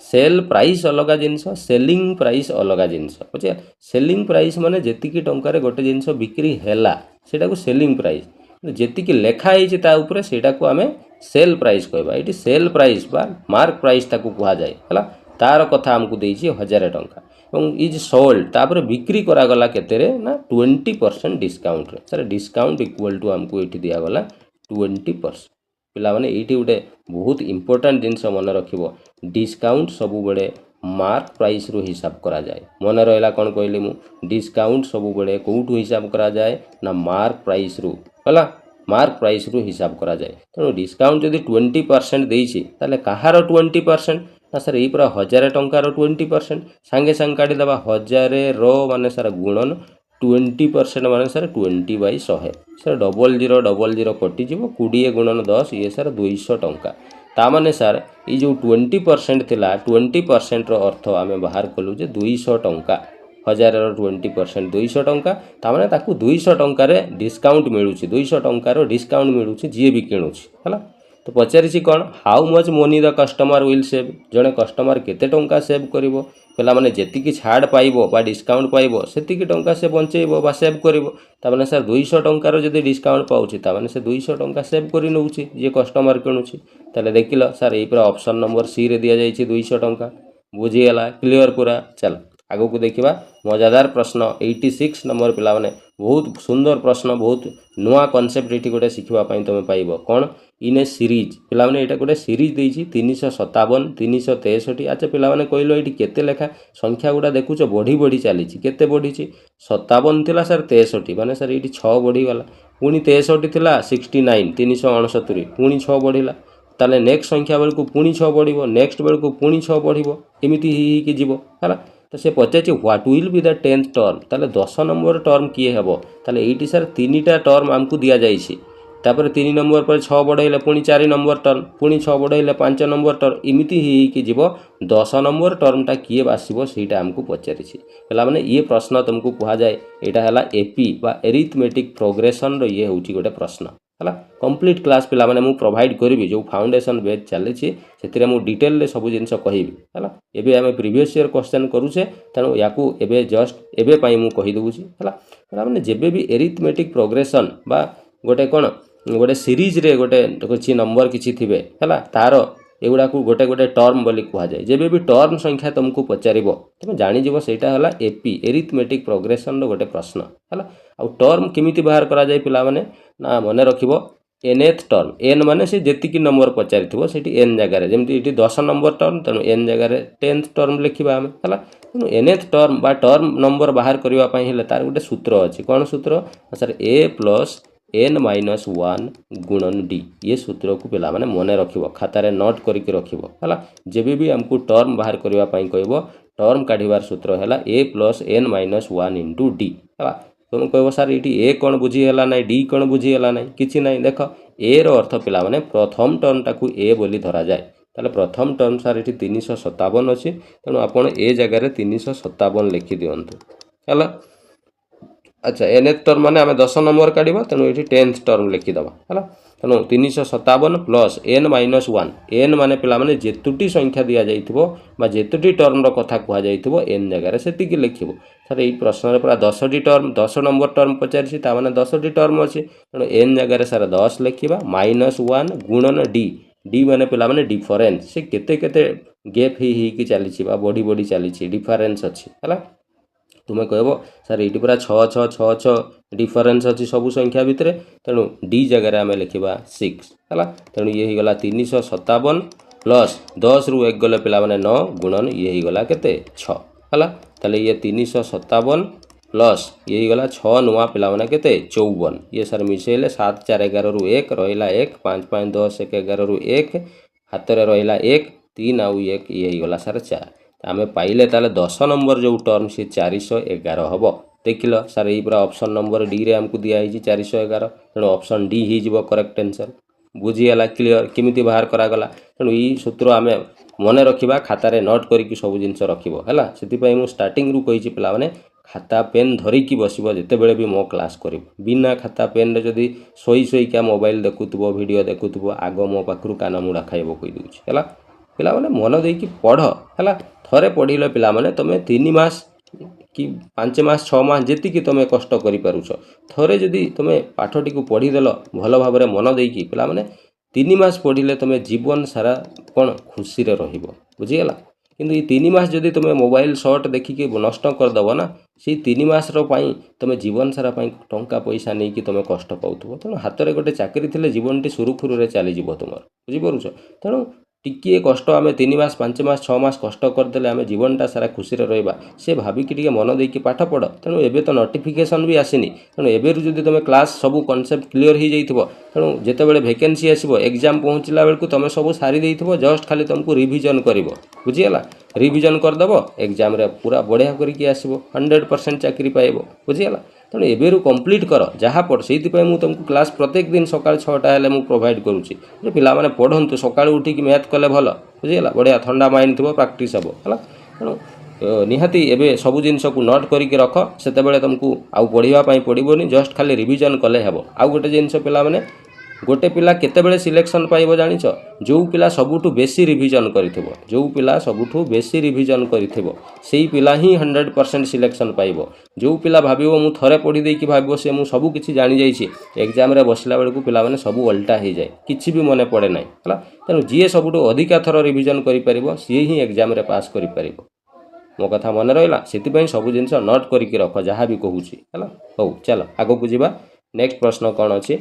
S1: सेल प्राइस अलग जिनस सेलिंग प्राइस अलग जिनस बुझे सेलिंग प्राइस माने जेतिकी टंकार गोटे जिनस बिक्री हैला सेटा को सेलिंग प्राइस जेतिकी लेखा है ऊपर सेटा को आमे सेल प्राइस कहबा ये सेल प्राइस बा मार्क प्राइस ताकू कहा जाए है तार कथा आमको देइछि 1000 टंका और इज सोल्ड तापर बिक्री करागला केतेरे ना 20% डिस्काउंट रे सर डिस्काउंट इक्वल टू आमको ये दिगला 20% पिला माने ये गोटे बहुत इंपोर्टेंट जिनस मन रखिबो डिस्काउंट सब बेले मार्क प्राइस रू हिसाब करा जाए मन रहा कौन कहली मु डिस्काउंट सब बेले कौटू हिसाब करा जाए ना मार्क प्राइस रू है मार्क प्राइस रू हिसाब करा जाए तेणु डिस्काउंट जदि 20% देइछि ताले कहार 20% ना सर ये पूरा 1000 टंकार 20% सांगे सांगे काटिदेवा 1000 रो माने सर गुणन 20% माने सर 20/100 सर 0000 कटिଯିव 20 गुणन 10 ये सर 200 टंका तामाने सर ये जो 20% थिला 20% रो अर्थ आमे बाहर कलु जे 200 टंका 1000 रो 20% 200 टंका तामाने ताकू 200 टंका रे डिस्काउंट मिलुछि 200 टंका रो डिस्काउंट मिलुछि जे भी किणुछि हला तो पचारिछि कौन how much money the customer will save जड़े कस्टमर केते टंका सेव करिवो पिला माने जेतिकी छाड़ पाइबो बा डिस्काउंट पाइबो सेतिकी टंका से बंचेइबो बा सेव करिवो तामाने सर 200 टंका रो जदि डिस्काउंट पाउछि तामाने से 200 टंका सेव करि नउछि जे कस्टमर किणुछि ताले देखिलो सर एई पूरा ऑप्शन नंबर सी रे दिया जाइछि 200 टंका बुझिगला क्लियर पूरा चल आगो को देखिबा मजादार प्रश्न 86 नंबर पिला माने बहुत सुंदर प्रश्न बहुत नुआ कॉन्सेप्ट एठी गोटे शिखिबा पई तमे पाइबो कोन इन ए सीरीज पिला माने एटा गोटे सीरीज देइछि 357 363 अच्छा पिला माने कहलो एठी केते लेखा संख्या गुडा देखुचो बढ़ी बढ़ी चलीछि केते बढ़ीछि 57 थिला सर 63 माने सर एठी 6 बढ़ी गला पुनी 63 थिला 69 369 पुनी 6 बढ़िला ताले नेक्स्ट संख्या बेल को पुनी 6 बढ़िबो नेक्स्ट बेल को पुनी 6 बढ़िबो एमिति ही कि जीवो हला तो से पचारे what will be the 10th term ताले 10 नंबर टर्म किए हेबो ताले एटी सर 3टा टर्म आमको दिया जाइछि तापर 3 नंबर पर 6 बढ़ाइले पुणी 4 नंबर टर्म पुणी 6 बढ़ाइले 5 नंबर टर्म इमिति ही कि जीव 10 नंबर टर्मटा किए आसो ସେଇଟା आमको पचारिछि पिला माने ये प्रश्न तुमको कहा जाए एटा हला एपी बा एरिथमेटिक प्रोग्रेशन रो ये होउची गोटे प्रश्न हला कंप्लीट क्लास पिला माने मु प्रोवाइड करबी जो फाउंडेशन बेच चली से मु डिटेल ले सब जिनस कहबी हला एबे आमे प्रीवियस ईयर क्वेश्चन करूछे तेणु याकू एबे जस्ट एबे पाई मु कहि दउछि हला पिला माने जेबे भी एरिथमेटिक प्रोग्रेशन बा गोटे कोन गोटे सीरीज रे गोटे किसी नंबर किसी थिबे हला तार एगुड़ा को गोटे गोटे टर्म बोली कहा जाए जेबे भी टर्म संख्या तुमको पचारिबो तुम जानि जीवो सेटा हला एपी एरिथमेटिक प्रोग्रेशन रो गोटे प्रश्न हला आ टर्म केमिति बाहर करा जाए पिला माने ना मने रखिबो nth टर्म n माने से जेतिकी नंबर पचारिथिबो सेठी n जगह रे जेमति इटी 10 नंबर टर्म तनो n जगह रे 10th टर्म लिखिबा हमें हला तनो nth टर्म बा टर्म नंबर बाहर करबा पई हेले तार गोटे सूत्र अछि कोन सूत्र सर a प्लस n-1 गुणन d ये सूत्र को पिला माने मने रखिबो खाता रे नोट करके रखिबो हला जेबे भी हमको टर्म बाहर करबा पई कहबो टर्म काढिबार सूत्र हला a plus n-1 into d हला तुम कहबो सर एटी a कोन बुझी हला नै d कोन बुझी हला नै किछि नै देखो a रो अर्थ पिला माने प्रथम टर्म टाकू a बोली धरा जाए ताले प्रथम टर्म सर एटी 357 अछि तनो आपण a जगह रे 357 लिखि दियंतु हला अच्छा nth टर्म माने आम 10 नंबर काढ़ा तेणु ये 10th टर्म लिखिदे है तेणु 357 प्लस n माइनस 1 n माने पिला माने जेतुटी संख्या दि जाइथिबो जेतुटी टर्म कथा कह जाइथिबो n जगह से लिखिबो सर ये प्रश्न पूरा 10टी टर्म 10 नंबर टर्म पचारि ताने 10टी टर्म अच्छी तेणु n जगह सर 10 लिखा माइनस 1 गुणन d d माने पिला माने डिफरेन्स से केते केते गैप ही चली बढ़ी बढ़ी चली डिफरेन्स अच्छी है तुम्हें कहब सर ये पूरा 6 6 6 6 डिफरेन्स अच्छी सबू संख्या भितर तेणु डी जगह आम लिखा 6 है तेणु ये गला 357 प्लस 10 रु 1 गले पिला माने 9 गुणन ये गला केते 6 है ताले ये 357 प्लस ये गला 6 नुआ पिला माने केते 54 ये सर मिसेले 7 4 11 रु 1 रहिला 1 5 5 10 1 11 रु 1 हाथ में रहिला 1 3 आउ 1 ये गला सर 4 आम पाइले ताले 10 नंबर जो टर्म सी 411 हम देख लो सर ये पूरा ऑप्शन नंबर डी रे हमको दिखाई 411 तेणु ऑप्शन डी हो करेक्ट आंसर बुझीगला क्लीयर केमिति बाहर करागला तेणु ये सूत्र आम मन रखा खातार नोट करके सब जिनस रखिबो हैला सेति मु स्टार्टिंग रु कही पिला माने खाता पेन धरिकी बसब जिते बड़े भी मो क्लास कर बिना खाता पेन रे जदि सोई सोईका मोबाइल देखुथबो वीडियो देखुथबो आग मो पाखरु कान मुड़ा खाइबो कहि दउछि हैला पिला माने मन देकी पढ़ हैला थरे पढ़िले पिला माने तमे 3 मास कि 5 मास 6 मास जेतिकी तमे कष्ट करि पारुछ थरे जदि तमे पाठटी को पढ़ी देलो भल भाबरे मन देकी पिला माने 3 मास पढ़िले तमे जीवन सारा कोन खुशी रे रहिबो बुझिगला किंतु ये 3 मास जदि तुम मोबाइल शॉर्ट देखिए नष्ट करदेव ना से 3 मास तुम जीवन सारा टंका पैसा नहीं कि तुम कष्ट पाऊव तेणु हाथ में गोटे चाकरी थी जीवन टी सुरुखुरु चली तुम बुझीपार तेणु टिके कष्ट आम 3 मास 5 मास 6 मास कष्ट करदे आम जीवनटा सारा खुशी रहा से भाविकी टे मन देकी पाठ पढ़ तेणु एबे तो नोटिफिकेशन भी आसनी तेणु एबेरु जदि तुम क्लास सब कॉन्सेप्ट क्लियर हो जाइथिबो तेणु जेतेबेले वैकेंसी आसीबो एग्जाम पहुँचला बेलू तुम सब सारी देइथिबो जस्ट खाली तुमको रिविजन करिवो बुझीगला रिविजन करदेव एग्जाम रे पूरा बढ़िया करके आसबो 100% चाकरी पाइबो बुझीगला तेणु एबेरु कंप्लीट कर जहाँ पढ़ से तुमको क्लास प्रत्येक दिन सकाल 6टा हेले मु प्रोवाइड करुँची पिला माने पढ़ंतु सकाळ उठिकी मैथ कले भल बुझीगला बढ़िया ठंडा माइंड थो प्रैक्टिस हम है तेणु निहाती एबे सब जिनस को नोट करके रख से तुमको आउ पढ़ाई पड़ोनी जस्ट खाली रिविजन कले हम आउ गोटे जिनस पिला माने गोटे पिला केतेबेले सिलेक्शन पाइबो जानिछ जो पिला सबुठु बेसी रिविजन करिथिबो जो पिला सबुठु बेसी रिविजन करिथिबो सेही पिला ही 100% सिलेक्शन पाइबो जो पिला भाबिबो मु थरे पढ़ी देकी भाबिबो से मु सब किछि जानि जाइछि एग्जाम रे बसला बेलकु पिला माने सब उल्टा हो जाए किछि भी मने पड़े नाही हला तेनु जीए सबुठु अधिका थर रिविजन करि परिबो से ही एग्जाम रे पास करि परिबो मो कथा मन रहिला सेति पई सब जिंस नोट करके रख जहाँ भी कहूछि हला हो चलो आगो को जिबा नेक्स्ट प्रश्न कोन अछि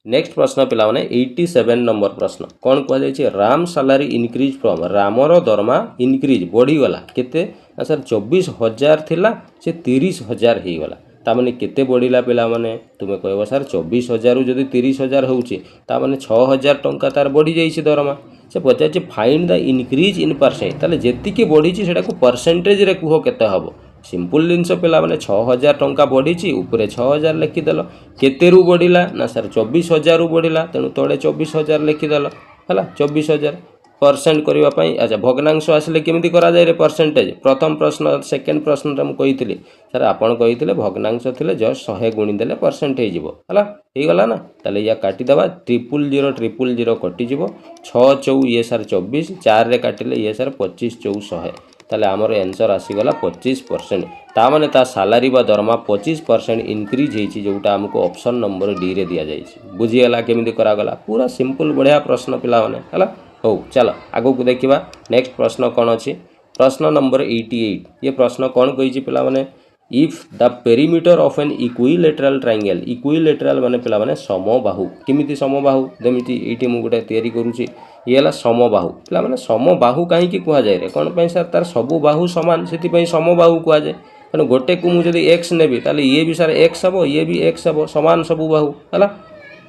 S1: नेक्स्ट प्रश्न पिला माने 87 नंबर प्रश्न कौन कह Ram salary increase from Ramar दरमा इनक्रीज बढ़ी गला केते सर 24,000 थिला से 30,000 हो गला तामाने केते बढ़िला पिला माने तुमे कहबो सर 24,000 जदि 30,000 होउची तामाने 6,000 टंका तार बढ़ी जाइछि दरमा से पचार find the increase in percent ताले जेतिकी बढ़ी सेटा को परसेंटेज रे कुह केते हबो सिंपल जिनस पिला माने 6,000 टंका बढ़ी उपरे 6,000 लिखिदेल केतेरू बढ़िला ना सर 24,000 रु बढ़िला तेणु तले 24,000 लिखिदेल है 24,000 परसेंट करने अच्छा भग्नांश आसिले केमिति करा जाए रे परसेंटेज प्रथम प्रश्न सेकेंड प्रश्न मुझे कही सर आपड़ कही भग्नांश थे जस्ट 100 गुणीदेले परसेंट हो गला ना ताले या काटिदेवा 000 कटिज 6 चौ ये सर 24 4 रे काटिले ये सर 25 चौ 100 ताले आमर आंसर आसीगला 25% तामाने ता सालारी बा दरमा 25% इनक्रीज होइछि जोटा हमको ऑप्शन नंबर डी रे दिया जाइछि बुझीगला केमिति करागला पूरा सिंपल बढ़िया प्रश्न पिला माने हला हो चलो आगो को देखिबा नेक्स्ट प्रश्न कोन अछि प्रश्न नंबर 88 ये प्रश्न कोन कहिछि पिला माने if the perimeter of an equilateral triangle equilateral माने पिला माने समबाहु केमिति समबाहु जेमिति एठी मु गोटे तयारी करूछि ये है समबाहु पिला माने समबाहु कहीं कह जाए रे कौन पे सर तार सबू बाहु सामान से समबाहु कह जाए तेणु गोटे को मुझे एक्स नेबी ताले ये भी सर एक्स हम ये भी एक्स हम सामान सबू बाहु है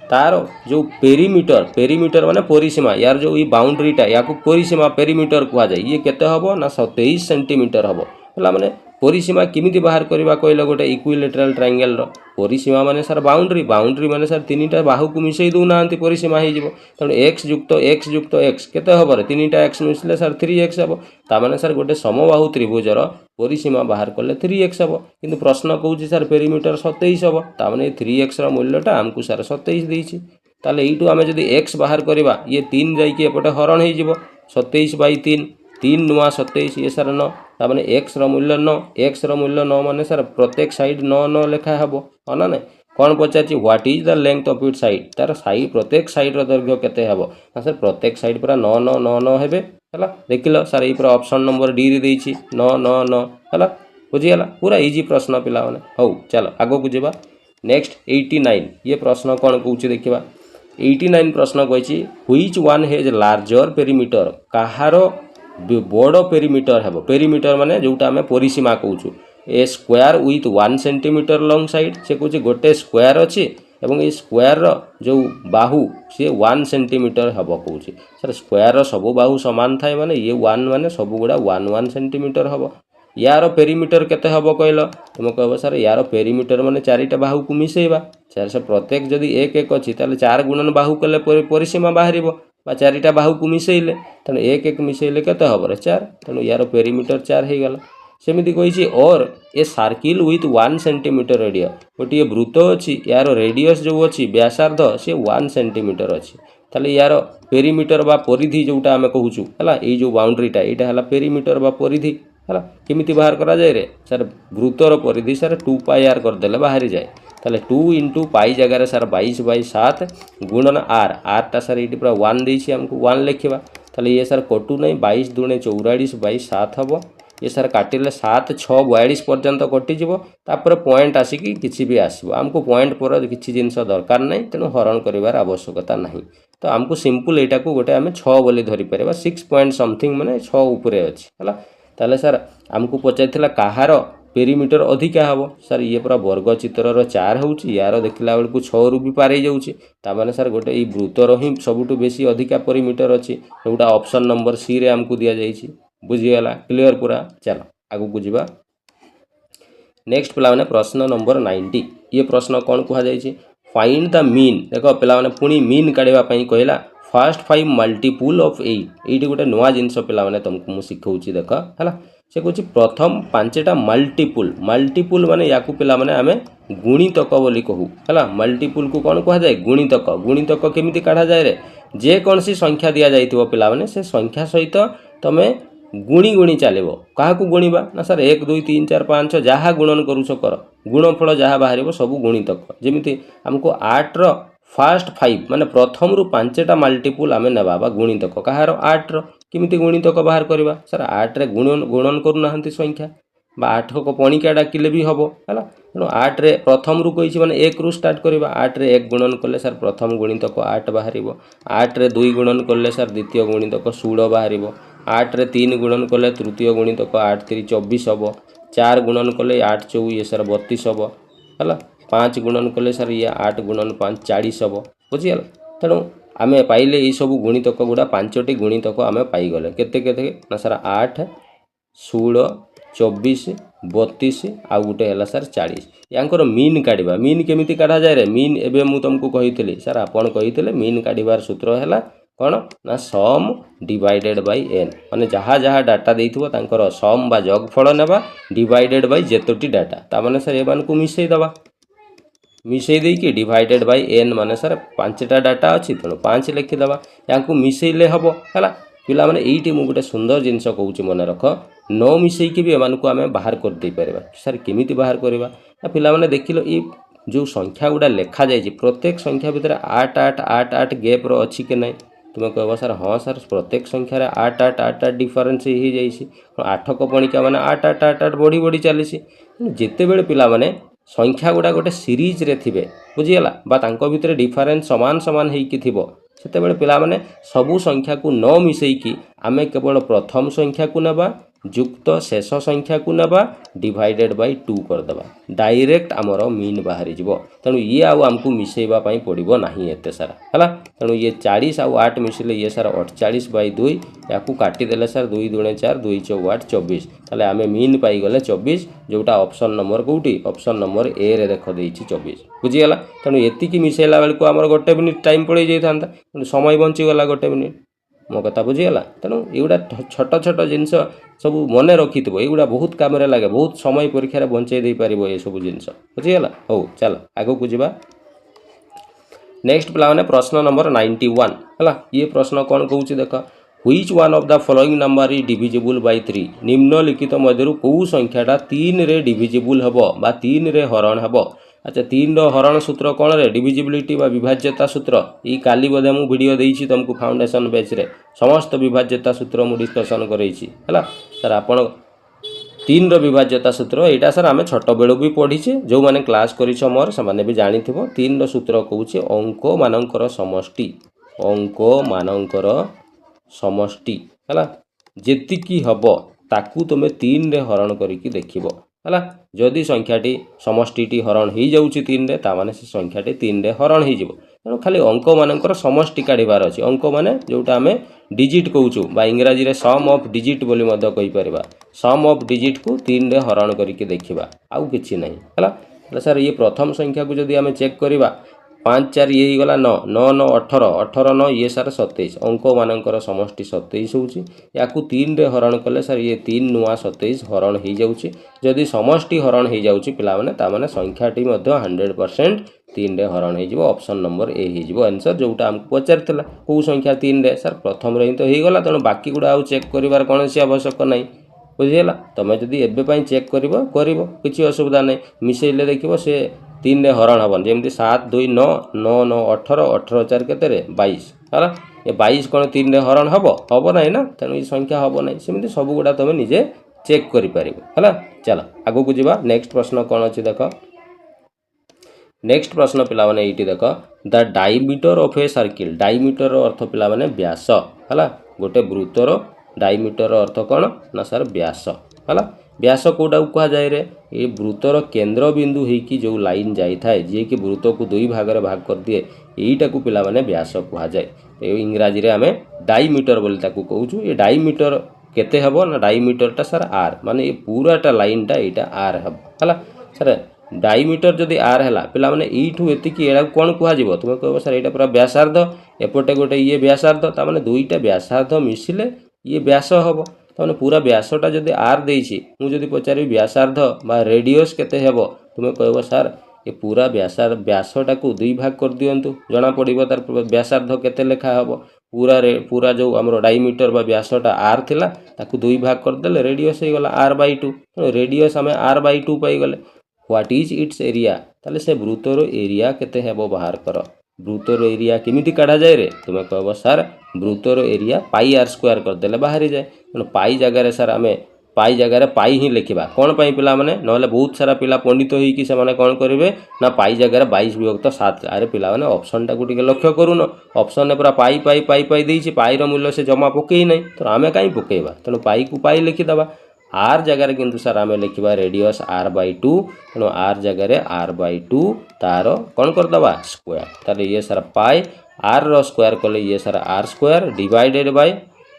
S1: तार जो पेरीमीटर माने परिसीमा यार जो ये बाउंड्रीटा या परिसीमा पेरीमीटर कह जाए ये केते हम ना 27 सेंटीमीटर हम है माने परिसीमा केमिति बाहर करबा कहले गोटे इक्विलेटराल ट्रायंगल रो परिसीमा माने सर बाउंड्री बाउंड्री माने सर तीनटा बाहु को मिसई दउ नांती परिसीमा हे जिवो तण x युक्त x केते हबरे तीनटा x मिसले सर 3x हबो ता माने सर गोटे समबाहु त्रिभुज रो परिसीमा बाहर करले 3x हबो किंतु प्रश्न कहूची सर पेरीमीटर 27 हबो ता माने 3x रो मूल्यटा हमकु सर 27 देइछि ताले एइटु आमे जदी x बाहर करबा ये 3 जाई के एपटे हरण हे जिवो 27/3 3 नुआ 27 ये सर 9 ता माने x रो मूल्य 9 x रो मूल्य 9 माने सर प्रत्येक साइड 9 9 लेखा हबो ना नै कोन पचाची what is the length of it side तार साइड प्रत्येक साइड रो दैर्घ्य केते हबो ना सर प्रत्येक साइड पूरा 9 9 9 9 हेबे हला देखिलो सर ई पूरा ऑप्शन नंबर डी रे देइछि 9 9 9 हला बुझी हला पूरा इजी प्रश्न पिला माने हौ चलो आगो को जेबा नेक्स्ट 89 ये प्रश्न कोन कहूची देखिबा 89 प्रश्न कहछि which one has larger perimeter काहारो बड़ पेरीमीटर हेबो पेरीमीटर माने जोटा हमें परिसीमा कहूछु a square with 1 centimetre long side से कहूछि गोटे स्क्वायर अछि एवं ए स्क्वायर रो जो बाहु से 1 सेंटीमीटर हेबो कहूछि सर स्क्वायर रो सब बाहु समान थाए माने ये 1 माने सब गुडा 1 1 सेंटीमीटर हेबो यार पेरीमीटर केते हबो कहलो तुम कहबो सर यार पेरीमीटर माने चारिटा बाहु को मिसेइबा चार से प्रत्येक जदी 1 1 अछि ताले 4 गुणन बाहु कले परिसीमा बाहरिबो बा चारिटा बाहु को मिसेइले तने 1 1 मिसेइले केते हबो रे 4 तने यार पेरीमीटर 4 हे गला सेमिति कहिछि और a circle with 1 centimetre radius गोटे वृत्त अछि यार रेडियस जो अछि व्यासार्ध से 1 सेंटीमीटर अछि ताले यार पेरीमीटर बा परिधि जोटा हमें कहूछु हला ए जो बाउंड्रीटा एटा हला पेरीमीटर बा परिधि हला केमिति बाहर करा जाय रे सर वृत्तर परिधि सर 2 पाई आर कर देले बाहरी जाय ताले 2 * पाई जगह रे सर 22/7 गुणन r r ता सर एटी पूरा 1 देछि हमको 1 लिखिबा ताले ये सर कटु नै 22 दूने 44/7 हबो ये सर काटिले 7 6 42 पर्यंत कटि जिवो तापर पॉइंट आसी कि किछि भी आसीबो हमको पॉइंट पर किछि जिंस दरकार नै तेनु हरण करिवार आवश्यकता नाही तो हमको सिंपल एटा को गोटे हमें 6 बोली धरि परबा 6 पॉइंट समथिंग माने 6 ऊपरे अछि हला ताले सर हमको पचाइथिला काहार पेरीमीटर अधिका हबो सर ये पूरा वर्ग चित्र रो 4 होउची यार देखिला बेल को 6 रु भी पारे जाउची ता माने सर गोटे ई वृत्त रो ही सबुटु बेसी अधिका पेरीमीटर अछि जोटा ऑप्शन नंबर सी रे हमको दिया जाईची बुझी गला क्लियर पूरा चलो आगु को जिबा नेक्स्ट पिला माने प्रश्न नंबर 90 ये प्रश्न कोन कहा जाईची फाइंड द मीन देखो पिला माने पुनी मीन काढेबा पई कहला फर्स्ट 5 मल्टीपल ऑफ 8 एटी गोटे नवा जिंस पिला माने तुमको मु सिखौची देखो हला से कहूँ प्रथम 5टा मल्टीपल माने याकू पिला माने आमे गुणितक बोली कहू है मल्टीपल को कौन कह जाए गुणितक केमिति काढ़ा जाए रे जे कौन सी संख्या दिया जाइथिबो पिला माने से संख्या सहित तमे गुणी चलेबो काहाकू गुणिबा ना सर 1 2 3 4 5 6 जहा गुणन करूछ कर गुणफल जहा बाहरिबो सब गुणितक जेमिति हमको 8 रो फर्स्ट 5 माने प्रथम रु 5टा मल्टीपल आमे नेबा बा गुणितक कहारो 8 रो किमिति गुणितक बाहर करबा सर 8 रे गुणन करू नाहंती संख्या बा 8 को पणिका डाकिले भी हबो हला तेनो 8 रे प्रथम रु कहिछि माने 1 रु स्टार्ट करबा 8 रे 1 गुणन करले सर प्रथम गुणितक 8 बाहरिबो 8 रे 2 गुणन करले सर द्वितीय गुणितक 16 बाहरिबो 8 रे 3 गुणन करले तृतीय गुणितक 8 3 24 हबो 4 गुणन करले 8 4 ये सर 32 हबो हला 5 गुणन करले सर ये 8 गुणन 5 40 हबो बुझियला तेनो आमे पाइले ई सब गुणितक गुडा 5टी गुणितक आमे पाई गले केते केते ना सर 8 16 24 32 आ गुटे हला सर 40 यांकर मीन काढिबा मीन केमिति काढा जाय रे मीन एबे मु तुमको कहितली सर आपण कहितले मीन काढिबार सूत्र हला कोन ना सम डिवाइडेड बाय n माने जहा जहा डाटा देइथबो तांकर सम बा जोगफल नेबा डिवाइडेड बाय जेतोटी डाटा ता माने सर एबान को मिसै दबा मिसै देई कि डिवाइडेड बाय n माने सर 5टा डाटा अछि त 5 लिखि दबा यांको मिसैले हबो हला पिला माने एइटी मु गुटे सुंदर जिंस कहूची मन रख न मिसै कि भी एमान को आमे बाहर कर दे परबा सर केमिति बाहर करबा ना पिला माने देखिलो ई जो संख्या गुडा लेखा जाय छी प्रत्येक संख्या भीतर 8 8 8 8 गैप रो अछि कि नै तुम कहबो सर हाँ सर प्रत्येक संख्यार 8 8 8 8 डिफरेंस ही जाइए 8 को पणिका माने 8 8 8 8 बढ़ी बढ़ी चली जिते बेले पिला माने संख्या गुडा गोटे सीरीज रे थिबे बुझीगला बा तांको भितर डिफरेंस समान समान हेइकी थिबो सेते बेले पिला माने सबु संख्या को न मिसई की आमे केवल प्रथम संख्या को नेबा ଯୁକ୍ତ ଶେଷ ସଂଖ୍ୟାକୁ ନେବା ଡିଭାଇଡେଡ୍ ବାଇ 2 କରିଦେବା ଡାଇରେକ୍ଟ ଆମର ମିନ୍ ବାହାରି ଯିବ। ତେଣୁ ଇଏ ଆଉ ଆମକୁ ମିଶାଇବା ପାଇଁ ପଡ଼ିବ ନାହିଁ ଏତେ ସାରା ହେଲା। ତେଣୁ ଇଏ 40 ଆଉ 8 ମିଶିଲେ ଇଏ ସାରା 48/2 ୟାକୁ କାଟିଦେଲେ ସାର୍ 2 ଦୁणे 4 2 ଚଉ 8 24 ତାହେଲେ ଆମେ ମିନ୍ ପାଇଗଲେ 24 ଯେଉଁଟା ଅପସନ୍ ନମ୍ବର କେଉଁଠି ଅପସନ୍ ନମ୍ବର ଏ ରେ ଦେଖ ଦେଇଛି 24 ବୁଝିଗଲା। ତେଣୁ ଏତିକି ମିଶାଇଲା ବେଳକୁ ଆମର 1 ମିନିଟ୍ ଟାଇମ୍ ପଳେଇ ଯାଇଥାନ୍ତା ତେଣୁ ସମୟ ବଞ୍ଚିଗଲା 1 ମିନିଟ୍। ମୋ କଥା ବୁଝିଗଲା। ତେଣୁ ଏଗୁଡ଼ା ଛୋଟ ଛୋଟ ଜିନିଷ ସବୁ ମନେ ରଖିଥିବ ଏଗୁଡ଼ା ବହୁତ କାମରେ ଲାଗେ ବହୁତ ସମୟ ପରୀକ୍ଷାରେ ବଞ୍ଚେଇ ଦେଇପାରିବ ଏସବୁ ଜିନିଷ ବୁଝିଗଲା। ହଉ ଚାଲ ଆଗକୁ ଯିବା। ନେକ୍ସଟ ପିଲାମାନେ ପ୍ରଶ୍ନ ନମ୍ବର 91 ହେଲା। ଇଏ ପ୍ରଶ୍ନ କ'ଣ କହୁଛି ଦେଖ Which one of the following number is divisible by 3 ନିମ୍ନଲିଖିତ ମଧ୍ୟରୁ କେଉଁ ସଂଖ୍ୟାଟା 3ରେ ଡିଭିଜିବୁଲ୍ ହେବ ବା 3ରେ ହରଣ ହେବ। ଆଚ୍ଛା 3ର ହରଣ ସୂତ୍ର କ'ଣ ରେ ଡିଭିଜିବିଲିଟି ବା ବିଭାଜ୍ୟତା ସୂତ୍ର ଏଇ କାଲି ବୋଧେ ମୁଁ ଭିଡ଼ିଓ ଦେଇଛି ତୁମକୁ ଫାଉଣ୍ଡେସନ୍ ବେଚ୍ରେ ସମସ୍ତ ବିଭାଜ୍ୟତା ସୂତ୍ର ମୁଁ ଡିସ୍କସନ୍ କରେଇଛି ହେଲା। ସାର୍ ଆପଣ 3ର ବିଭାଜ୍ୟତା ସୂତ୍ର ଏଇଟା ସାର୍ ଆମେ ଛୋଟବେଳୁ ବି ପଢ଼ିଛେ ଯେଉଁମାନେ କ୍ଲାସ୍ କରିଛ ମୋର ସେମାନେ ବି ଜାଣିଥିବ। 3ର ସୂତ୍ର କହୁଛି ଅଙ୍କମାନଙ୍କର ସମଷ୍ଟି ଅଙ୍କମାନଙ୍କର ସମଷ୍ଟି ହେଲା ଯେତିକି ହେବ ତାକୁ ତୁମେ 3ରେ ହରଣ କରିକି ଦେଖିବ ହେଲା। ଯଦି ସଂଖ୍ୟାଟି ସମଷ୍ଟିଟି ହରଣ ହେଇଯାଉଛି 3ରେ ତାମାନେ ସେ ସଂଖ୍ୟାଟି 3ରେ ହରଣ ହେଇଯିବ। ତେଣୁ ଖାଲି ଅଙ୍କମାନଙ୍କର ସମଷ୍ଟି କାଢ଼ିବାର ଅଛି। ଅଙ୍କ ମାନେ ଯେଉଁଟା ଆମେ ଡିଜିଟ୍ କହୁଛୁ ବା ଇଂରାଜୀରେ ସମ୍ ଅଫ୍ ଡିଜିଟ୍ ବୋଲି ମଧ୍ୟ କହିପାରିବା। ସମ୍ ଅଫ୍ ଡିଜିଟ୍କୁ 3ରେ ହରଣ କରିକି ଦେଖିବା ଆଉ କିଛି ନାହିଁ ହେଲା। ହେଲେ ସାର୍ ଇଏ ପ୍ରଥମ ସଂଖ୍ୟାକୁ ଯଦି ଆମେ ଚେକ୍ କରିବା 5 4 ଇଏ ହେଇଗଲା 9 9 9 18 18 9 ଇଏ ସାର୍ 27 ଅଙ୍କମାନଙ୍କର ସମଷ୍ଟି 27 ହେଉଛି। ୟାକୁ 3ରେ ହରଣ କଲେ ସାର୍ ଇଏ 3 ନୂଆ 27 ହରଣ ହେଇଯାଉଛି। ଯଦି ସମଷ୍ଟି ହରଣ ହେଇଯାଉଛି ପିଲାମାନେ ତାମାନେ ସଂଖ୍ୟାଟି ମଧ୍ୟ 100% 3ରେ ହରଣ ହେଇଯିବ। ଅପସନ୍ ନମ୍ବର ଏ ହେଇଯିବ ଆନ୍ସର୍ ଯେଉଁଟା ଆମକୁ ପଚାରିଥିଲା କେଉଁ ସଂଖ୍ୟା 3ରେ ସାର୍ ପ୍ରଥମରେ ହିଁ ତ ହେଇଗଲା। ତେଣୁ ବାକି ଗୁଡ଼ା ଆଉ ଚେକ୍ କରିବାର କୌଣସି ଆବଶ୍ୟକ ନାହିଁ ବୁଝିଗଲା। ତୁମେ ଯଦି ଏବେ ପାଇଁ ଚେକ୍ କରିବ କିଛି ଅସୁବିଧା ନାହିଁ। ମିଶାଇଲେ ଦେଖିବ ସେ 3ରେ ହରଣ ହେବନି। ଯେମିତି 7 2 9 9 9 18 18 4 କେତେରେ 22 ହେଲା। ଏ 22 କ'ଣ 3ରେ ହରଣ ହେବ ନାହିଁ ନା। ତେଣୁ ଏ ସଂଖ୍ୟା ହେବ ନାହିଁ। ସେମିତି ସବୁଗୁଡ଼ା ତୁମେ ନିଜେ ଚେକ୍ କରିପାରିବ ହେଲା। ଚାଲ ଆଗକୁ ଯିବା। ନେକ୍ସଟ ପ୍ରଶ୍ନ କ'ଣ ଅଛି ଦେଖ। ନେକ୍ସଟ ପ୍ରଶ୍ନ ପିଲାମାନେ ଏଇଠି ଦେଖ ଦ diameter of A circle diameter ଅର୍ଥ ପିଲାମାନେ ବ୍ୟାସ ହେଲା। ଗୋଟେ ବୃତ୍ତର ଡାଇମିଟର ଅର୍ଥ କ'ଣ ନା ସାର୍ ବ୍ୟାସ ହେଲା। ବ୍ୟାସ କେଉଁଟାକୁ କୁହାଯାଏ ରେ ଏ ବୃତ୍ତର କେନ୍ଦ୍ରବିନ୍ଦୁ ହେଇକି ଯେଉଁ ଲାଇନ୍ ଯାଇଥାଏ ଯିଏକି ବୃତ୍ତକୁ 2 ଭାଗରେ ଭାଗ କରିଦିଏ ଏଇଟାକୁ ପିଲାମାନେ ବ୍ୟାସ କୁହାଯାଏ। ଏ ଇଂରାଜୀରେ ଆମେ ଡାଇମିଟର ବୋଲି ତାକୁ କହୁଛୁ। ଏ ଡାଇମିଟର କେତେ ହେବ ନା ଡାଇମିଟରଟା ସାର୍ ଆର୍ ମାନେ ଏ ପୁରାଟା ଲାଇନ୍ଟା ଏଇଟା ଆର୍ ହେବ ହେଲା। ସାର୍ ଡାଇମିଟର ଯଦି ଆର୍ ହେଲା ପିଲାମାନେ ଏଇଠୁ ଏତିକି ଏଟାକୁ କ'ଣ କୁହାଯିବ ତୁମେ କହିବ ସାର୍ ଏଇଟା ପୁରା ବ୍ୟାସାର୍ଦ୍ଧ ଏପଟେ ଗୋଟେ ଇଏ ବ୍ୟାସାର୍ଦ୍ଧ ତାମାନେ ଦୁଇଟା ବ୍ୟାସାର୍ଦ୍ଧ ମିଶିଲେ ଇଏ ବ୍ୟାସ ହେବ। ତାମାନେ ପୁରା ବ୍ୟାସଟା ଯଦି ଆର୍ ଦେଇଛି ମୁଁ ଯଦି ପଚାରିବି ବ୍ୟାସାର୍ଦ୍ଧ ବା ରେଡ଼ିୟସ୍ କେତେ ହେବ ତୁମେ କହିବ ସାର୍ ଏ ପୁରା ବ୍ୟାସଟାକୁ 2 ଭାଗ କରିଦିଅନ୍ତୁ ଜଣାପଡ଼ିବ ତାର ବ୍ୟାସାର୍ଦ୍ଧ କେତେ ଲେଖା ହେବ। ପୁରା ଯେଉଁ ଆମର ଡାଇମିଟର ବା ବ୍ୟାସଟା ଆର୍ ଥିଲା ତାକୁ 2 ଭାଗ କରିଦେଲେ ରେଡ଼ିୟସ୍ ହେଇଗଲା r/2। ତେଣୁ ରେଡ଼ିୟସ୍ ଆମେ r/2 ପାଇଗଲେ। ହ୍ୱାଟ୍ ଇଜ୍ ଇଟ୍ସ ଏରିଆ ତାହେଲେ ସେ ବୃତ୍ତର ଏରିଆ କେତେ ହେବ ବାହାର କର। ବୃତ୍ତର ଏରିଆ କେମିତି କାଢ଼ାଯାଏ ରେ ତୁମେ କହିବ ସାର୍ ବୃତ୍ତର ଏରିଆ πr² କରିଦେଲେ ବାହାରିଯାଏ। ତେଣୁ ପାଇ ଜାଗାରେ ସାର୍ ଆମେ ପାଇ ଜାଗାରେ ପାଇ ହିଁ ଲେଖିବା କ'ଣ ପାଇଁ ପିଲାମାନେ ନହେଲେ ବହୁତ ସାରା ପିଲା ପଣ୍ଡିତ ହେଇକି ସେମାନେ କ'ଣ କରିବେ ନା ପାଇ ଜାଗାରେ 22/7 ଆରେ ପିଲାମାନେ ଅପସନ୍ଟାକୁ ଟିକେ ଲକ୍ଷ୍ୟ କରୁନ ଅପସନ୍ରେ ପୁରା ପାଇ ଦେଇଛି ପାଇର ମୂଲ୍ୟ ସେ ଜମା ପକେଇ ନାହିଁ ତ ଆମେ କାହିଁ ପକେଇବା। ତେଣୁ ପାଇକୁ ପାଇ ଲେଖିଦେବା। आर जगार किंतु सार आम लिखा रेडियस r/2 तेणु आर जगार r/2 तार कौन करदे स्क्वायर तार ये सार पाए आर स्क्वायर कले ये सार r² डिवाइडेड बाय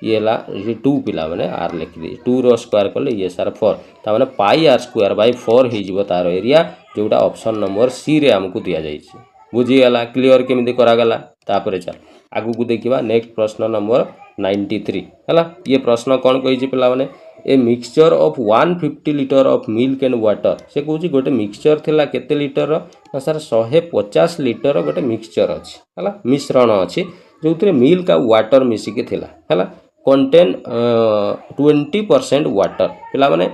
S1: ये 2 पिला मैंने आर लिखिदी 2 स्क्वायर कले ये सार 4 ताने πr²/4 हो तार एरिया जोटा ऑप्शन नंबर सी रे आमको दिया जाइए। बुझीगला क्लियर केमिति करागला तापर चल आगु को देखिबा नेक्स्ट प्रश्न नंबर 93 है। ये प्रश्न कौन कही पिला माने a mixture of 150 litre of milk and water से कहूँ गोटे मिक्सचर थिला केते लीटर ना सर 150 लीटर गोटे मिक्सचर अच्छी है मिश्रण अच्छी जो मिल्क आ वाटर मिसिकी थिला है कंटेन 20% वाटर पिला माने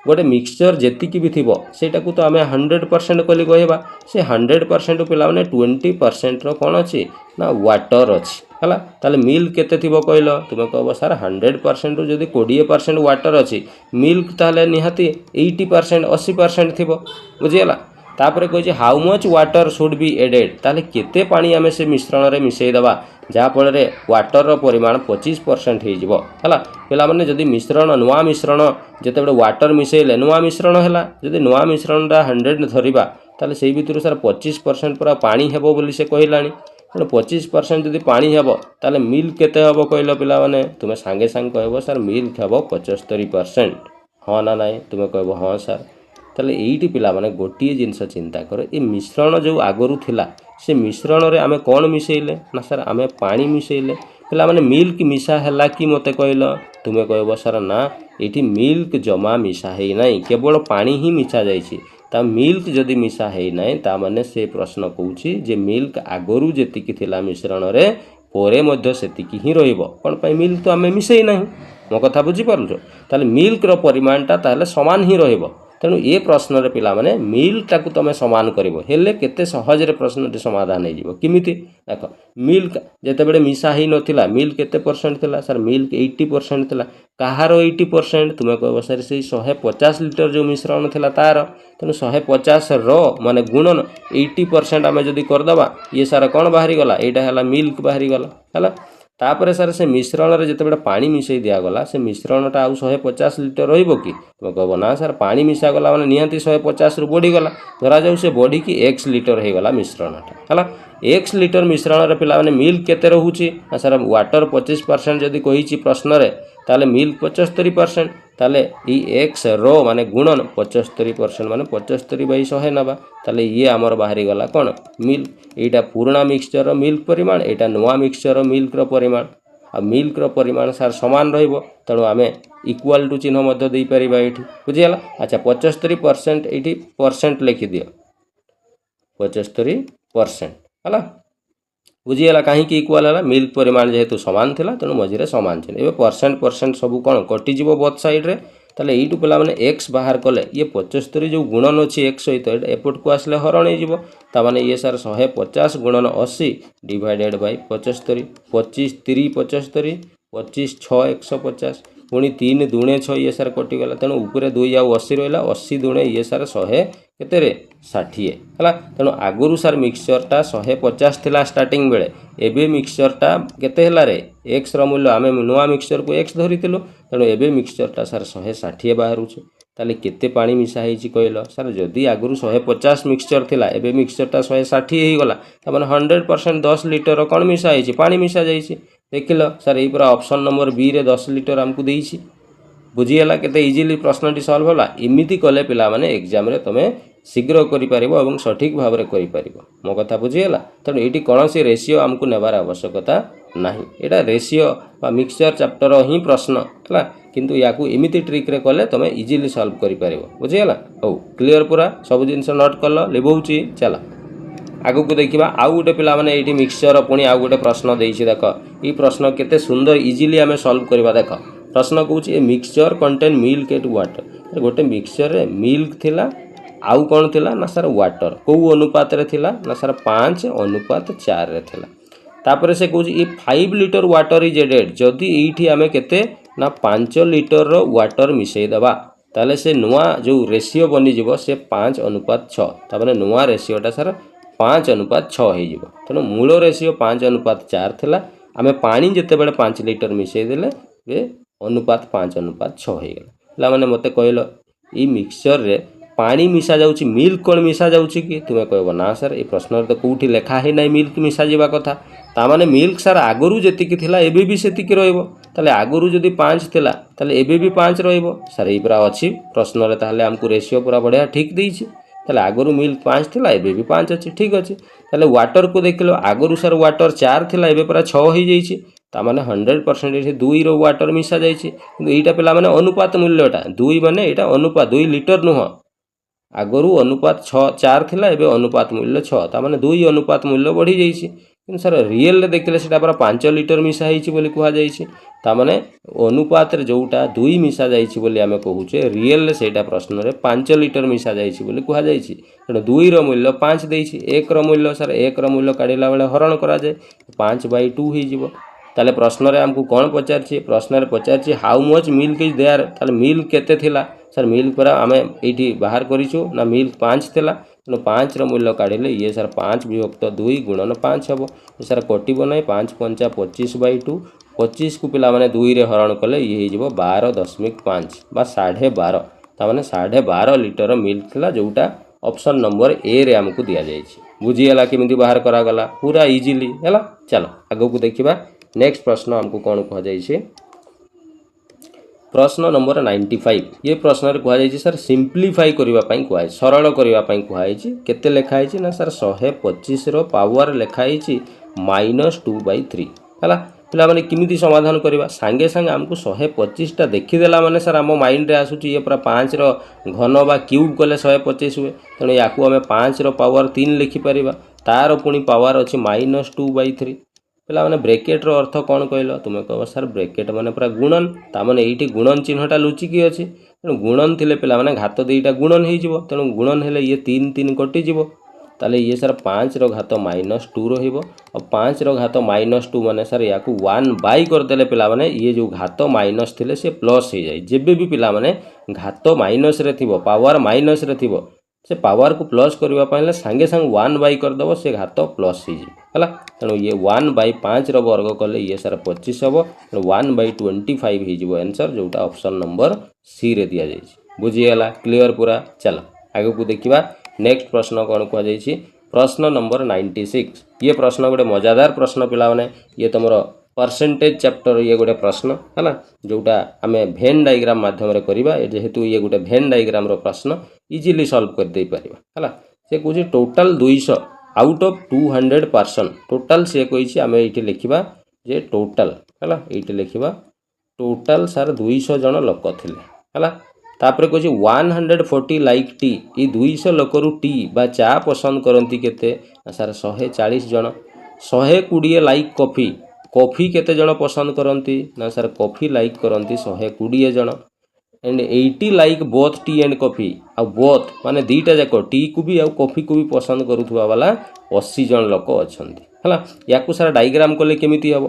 S1: गोटे मिक्सचर जेतिकी भी थी सेटा को तो आम 100% कली कहवा से 100% पिला माने 20% कौन अच्छी ना वाटर अच्छी है ताले मिल्क केते थिबो कहल तुम कह सार 100% रू जदि 20% वाटर अच्छी मिल्क ताले निहाती 80% 80% थिबो बुझीगला तापर कही how much water should be added ताले केते पानी आमे से मिश्रण रे मिसई दबा जहाँफल वाटर परिमाण 25% हो है मैंने जदि मिश्रण नुआ मिश्रण जिते वाटर मिसैले नुआ मिश्रण है जदि नुआ मिश्रणटा 100 धरवा ताले से भितर सर 25% पूरा पानी हेबो बोली से कहलानी तेणु 25% जदि पानी हेबो ताले मिल्क केते हेबो कहलो पिला माने तुमे सांगे सांगे कहबो सर मिल्क हेबो 75%। हाँ ना नाई तुमे कहबो हाँ सर ताले एइटी पिला माने गोटिए जिनस चिंता कर ए मिश्रण जो आगरू थिला से मिश्रण रे आमे कौन मिसैले ना सर आमे पानी मिसैले पिला माने मिल्क मिसा हैला कि मते कहलो तुमे कहबो सर ना एठी मिल्क जमा मिसा है नहीं केवल पानी ही मिसा जाइछि ता मिल्क जदि मिसा है नहीं ता माने से प्रश्न कहूछि जे मिल्क आगरू जेतिकी थिला मिश्रण रे पोरे मध्य सेतिकी ही रहिबो कोन पई मिल्क तो आमे मिसै नहीं मो कथा बुझी पारुछो ताले मिल्क रो परिमाणटा ताले समान ही रहिबो तेणु ये प्रश्न रे पिला माने मिल्क टाकू तमे समान करिवो हेले केते सहज रे प्रश्न रे समाधान हे जिवो किमिति देखो मिल्क जेते बेले मिसा ही नथिला मिल्क केते परसेंट थिला सर मिल्क 80% थिला कहारो 80% तुमे कहबो सर से 150 लिटर जो मिश्रण थिला तार तेणु 150 रो माने गुणन 80% आमे जदी कर दबा ये सारा कोन बाहरी गला एटा हला मिल्क बाहरी गला हला तापर सर से मिश्रण रे जिते पानी मिसई दिया गला से मिश्रणटा आउ 150 लिटर रहिबो कि तुम कहबो ना सर पानी मिसा गला माने निहांती 150 रु बढ़ी गला धरा जाऊ से बढ़ी कि x लिटर हे गला मिश्रणटा हला x लिटर मिश्रण रे पिला माने मिल्क केते रहूची ना सर वाटर 25% जदी कहिची प्रश्न रे ताले मिल्क 75% ताले ई x रो माने गुणन 75% माने 75/100 नबा ताले ये आमर बाहरी गला कोन मिल्क एटा पुराना मिक्सचर रो मिल्क परिमाण एटा नुआ मिक्सचर रो मिल्क रो परिमाण आ मिल्क रो परिमाण सार समान रहिबो तेणु आमे इक्वल टू चिन्ह मध्य देई परिबा एठी बुझियला। अच्छा 75% एठी परसेंट लिखि दियो 75% हला बुझीगला कहीं इक्वाल है मिल्क परिमाण जेहेतु सामान थिला तेणु मझे सामान चिन्ह एवं परसेंट सब कौन कटिଯିव बोथ साइड रे ताले यू पे मैंने एक्स बाहर कले ये 75 जो गुणन अच्छी एक्स सहित एपट को आसले हरण होने ये सार 150 गुणन 80 डिवाइडेड बाय 75 25 3 75 25 6 150 पुणी 3 दुणे 6 ये सार कटिगला तेणु उपरे 2 आउ 80 रहा 80 दुणे ये सार 100 केते 60 है तेणु आगुरी सार मिक्सचरटा 150 थिला स्टार्टिंग बेले एबे मिक्सचरटा केते हला रे एक्स रो मूल्य आमे नुआ मिक्सचर को एक्स धरितिलु तेणु एबे मिक्सचरटा सार 160 बाहरुछ ताले केते पानी मिसा हेछि कहलो सार जदी आगुरी 150 मिक्सचर थिला एबे मिक्सचरटा 160 हे गला त माने 100% 10 लिटर कोन मिसा हेछि पानी मिसा जाइछि देखिलो सार एई पूरा ऑप्शन नंबर बी रे 10 लिटर हमकु देइछि बुझीगला केते इजीली प्रश्नटी सॉल्व होला इमिति कले पिला माने एग्जाम रे तमे शीघ्र करि पारिबो एवं सठिक भाव रे करि पारिबो मो कथा बुझीगला तेणु एटी कोनोसी रेशियो हमकु नेबार आवश्यकता नाही एटा रेशियो बा मिक्सचर चैप्टर ही प्रश्न हला किंतु याकू एमिति ट्रिक रे कले तमे इजीली सॉल्व करि पारिबो बुझीगला हो क्लियर पूरा सब जिंस नोट करलो लेबौची चला आगु को देखिबा आउ गोटे पिला माने एटी मिक्सचर पुणी आउ गोटे प्रश्न देइछि देखो ई प्रश्न केते सुंदर इजीली हमें सॉल्व करबा देखो प्रश्न कहूँ a mixture contain milk eight water गोटे मिक्सचर रे मिल्क थिला आउ कौन थिला ना सर वाटर कौ अनुपात रे थिला ना सर 5:4 रे थिला तापर से कहूँ ए 5 लिटर वाटर इज एडेड जदि एठी आमे केते ना 5 लिटर रो वाटर मिसई दबा ताले से नुआ जो रेशियो बनी जिवो से 5:6 तापर नुआ रेशियोटा सर 5:6 हो जिवो तेणु मूल रेशियो 5:4 थिला आमे पानी जेते बेले 5 लिटर मिसई देले बे अनुपात 5:6 हो गला माने मते कहलो ई मिक्सचर रे पानी मिसा जाउची मिल्क कोन मिसा जाउची कि तुमे कहबो ना सर ए प्रश्न रे तो कोठी लेखा है नै मिल्क मिसा जीवा कथा ता माने मिल्क सर आगरु जेति कि थिला एबे भी सेति कि रहइबो ताले आगरु जदी 5 थिला ताले एबे भी 5 रहइबो सर ई पूरा अछि प्रश्न रे ताले हमकु रेशियो पूरा बढ़िया ठीक देइछि ताले आगरु मिल्क 5 थिला एबे भी 5 अछि ठीक अछि ताले वाटर को देखिलो आगरु सर वाटर 4 थिला एबे पूरा 6 हो जाइछि ता माने 100% एठी 2 रो वाटर मिसा जाइछि किंतु एटा पिला माने अनुपात मूल्यटा 2 माने एटा अनुपात 2 लिटर नुह आगरु अनुपात 4 थिला एबे अनुपात मूल्य 6 ता माने 2 अनुपात मूल्य बढ़ी जाइछि किंतु सर रियल रे देखले सेटा पूरा 5 लिटर मिसा हेछि बोली कुहा जाइछि ता माने अनुपात रे जोटा 2 मिसा जाइछि बोली हमें कहूचे रियल रे सेटा प्रश्न रे 5 लिटर मिसा जाइछि बोली कुहा जाइछि तेणु 2 रो मूल्य 5 देइछि 1 रो मूल्य सर 1 रो मूल्य काढिला बेले हरण करा जाय 5/2 हे जिवो ताले प्रश्न रे हमकु कोन पचारछि प्रश्न रे पचारछि how much milk is there ताले मिल्क केते थिला सर मिल्क पर आमे एठी बाहर करिछु ना मिल्क 5 थिला तेणु 5 मूल्य काढ़े ये सार 5 विभक्त 2 गुणन 5 हम ये सार कटो ना 5 पंचा 25/2 25 को पिला माने 2 रे हरण कले ये हो 12.5 बा 12.5 ताने 12.5 लीटर मिल्क था जोटा ऑप्शन नंबर ए रे हमको दिया जाइए बुझीगला केमी बाहर करागला पूरा इजिली है। चलो आगो को देखा नेक्स्ट प्रश्न हमको कौन कहुई प्रश्न नंबर 95 ये प्रश्न कहुई सर सिंप्लीफाई करने कहुई सरल करने कहुई केते लिखाई ना सर 125 पावर लिखाई -2/3 है पिला माने किमिति समाधान करवा सांगे सांगे आमको 125टा देखीदेला माने सर आम माइंड रे आसूची ये पूरा 5 घन बा क्यूब कले 125 हुए तेणु या आम 5 पावर 3 लिखिपर तार पुणी पावर अच्छी -2/3 पिला माने ब्रेकेट रो अर्थ कौन कहल तुम्हें कह सर ब्रेकेट माने पूरा गुणन तामाने एठी गुणन चिन्हटा लुचिकी अच्छी तेणु गुणन थिले पिला माने घात दुईटा गुणन हो तेणु गुणन हेले ये 3 3 कटिଯିବ ताले ये सर 5 घात -2 रहिबो और 5 घात -2 माने सर या 1/, करदेले पिला माने ये जो घात माइनस थिले से प्लस हो जाए जेबे भी पिला माने घात माइनस रे थिबो पावर माइनस रे थिबो से पावर को प्लस करबा पहिले संगे संग 1/, करदबो से घात प्लस हो जाए हला तेणु ये 1/5 वर्ग कले ये सर 25 हम 1/25 हो आंसर जोटा ऑप्शन नंबर सी रे दिया जाइए बुझीगला क्लियर पूरा। चलो आगे को देखिबा नेक्स्ट प्रश्न कौन कहुई प्रश्न नंबर 96 ये प्रश्न गोटे मजादार प्रश्न पिला माने ये तुमर परसेंटेज चैप्टर ये गोटे प्रश्न है जोटा आम भेन डायग्राम माध्यम करवा जेहेतु ये गोटे भेन डायग्राम रो प्रश्न इजिली सॉल्व कर दे पारिबा है से कौन टोटाल 200 आउट ऑफ 200% टोटाल से कही आम ये लिखा जे टोटाल है ये लिखा टोटाल सार 200 जन लोक थे है तापर कह 140 लाइक टी ये 200 लोकरू टी बा चा पसंद करती केते सार 140 जन 120 लाइक कॉफी कॉफी केते जन पसंद करती ना सर कॉफी लाइक करती 120 जन and 80 like both tea and coffee आ बोथ माने दीटा जाक टी को भी आ कॉफी को भी पसंद करुवा वाला 80 जन लोक अच्छा है या सर डायग्राम कले केमिति हम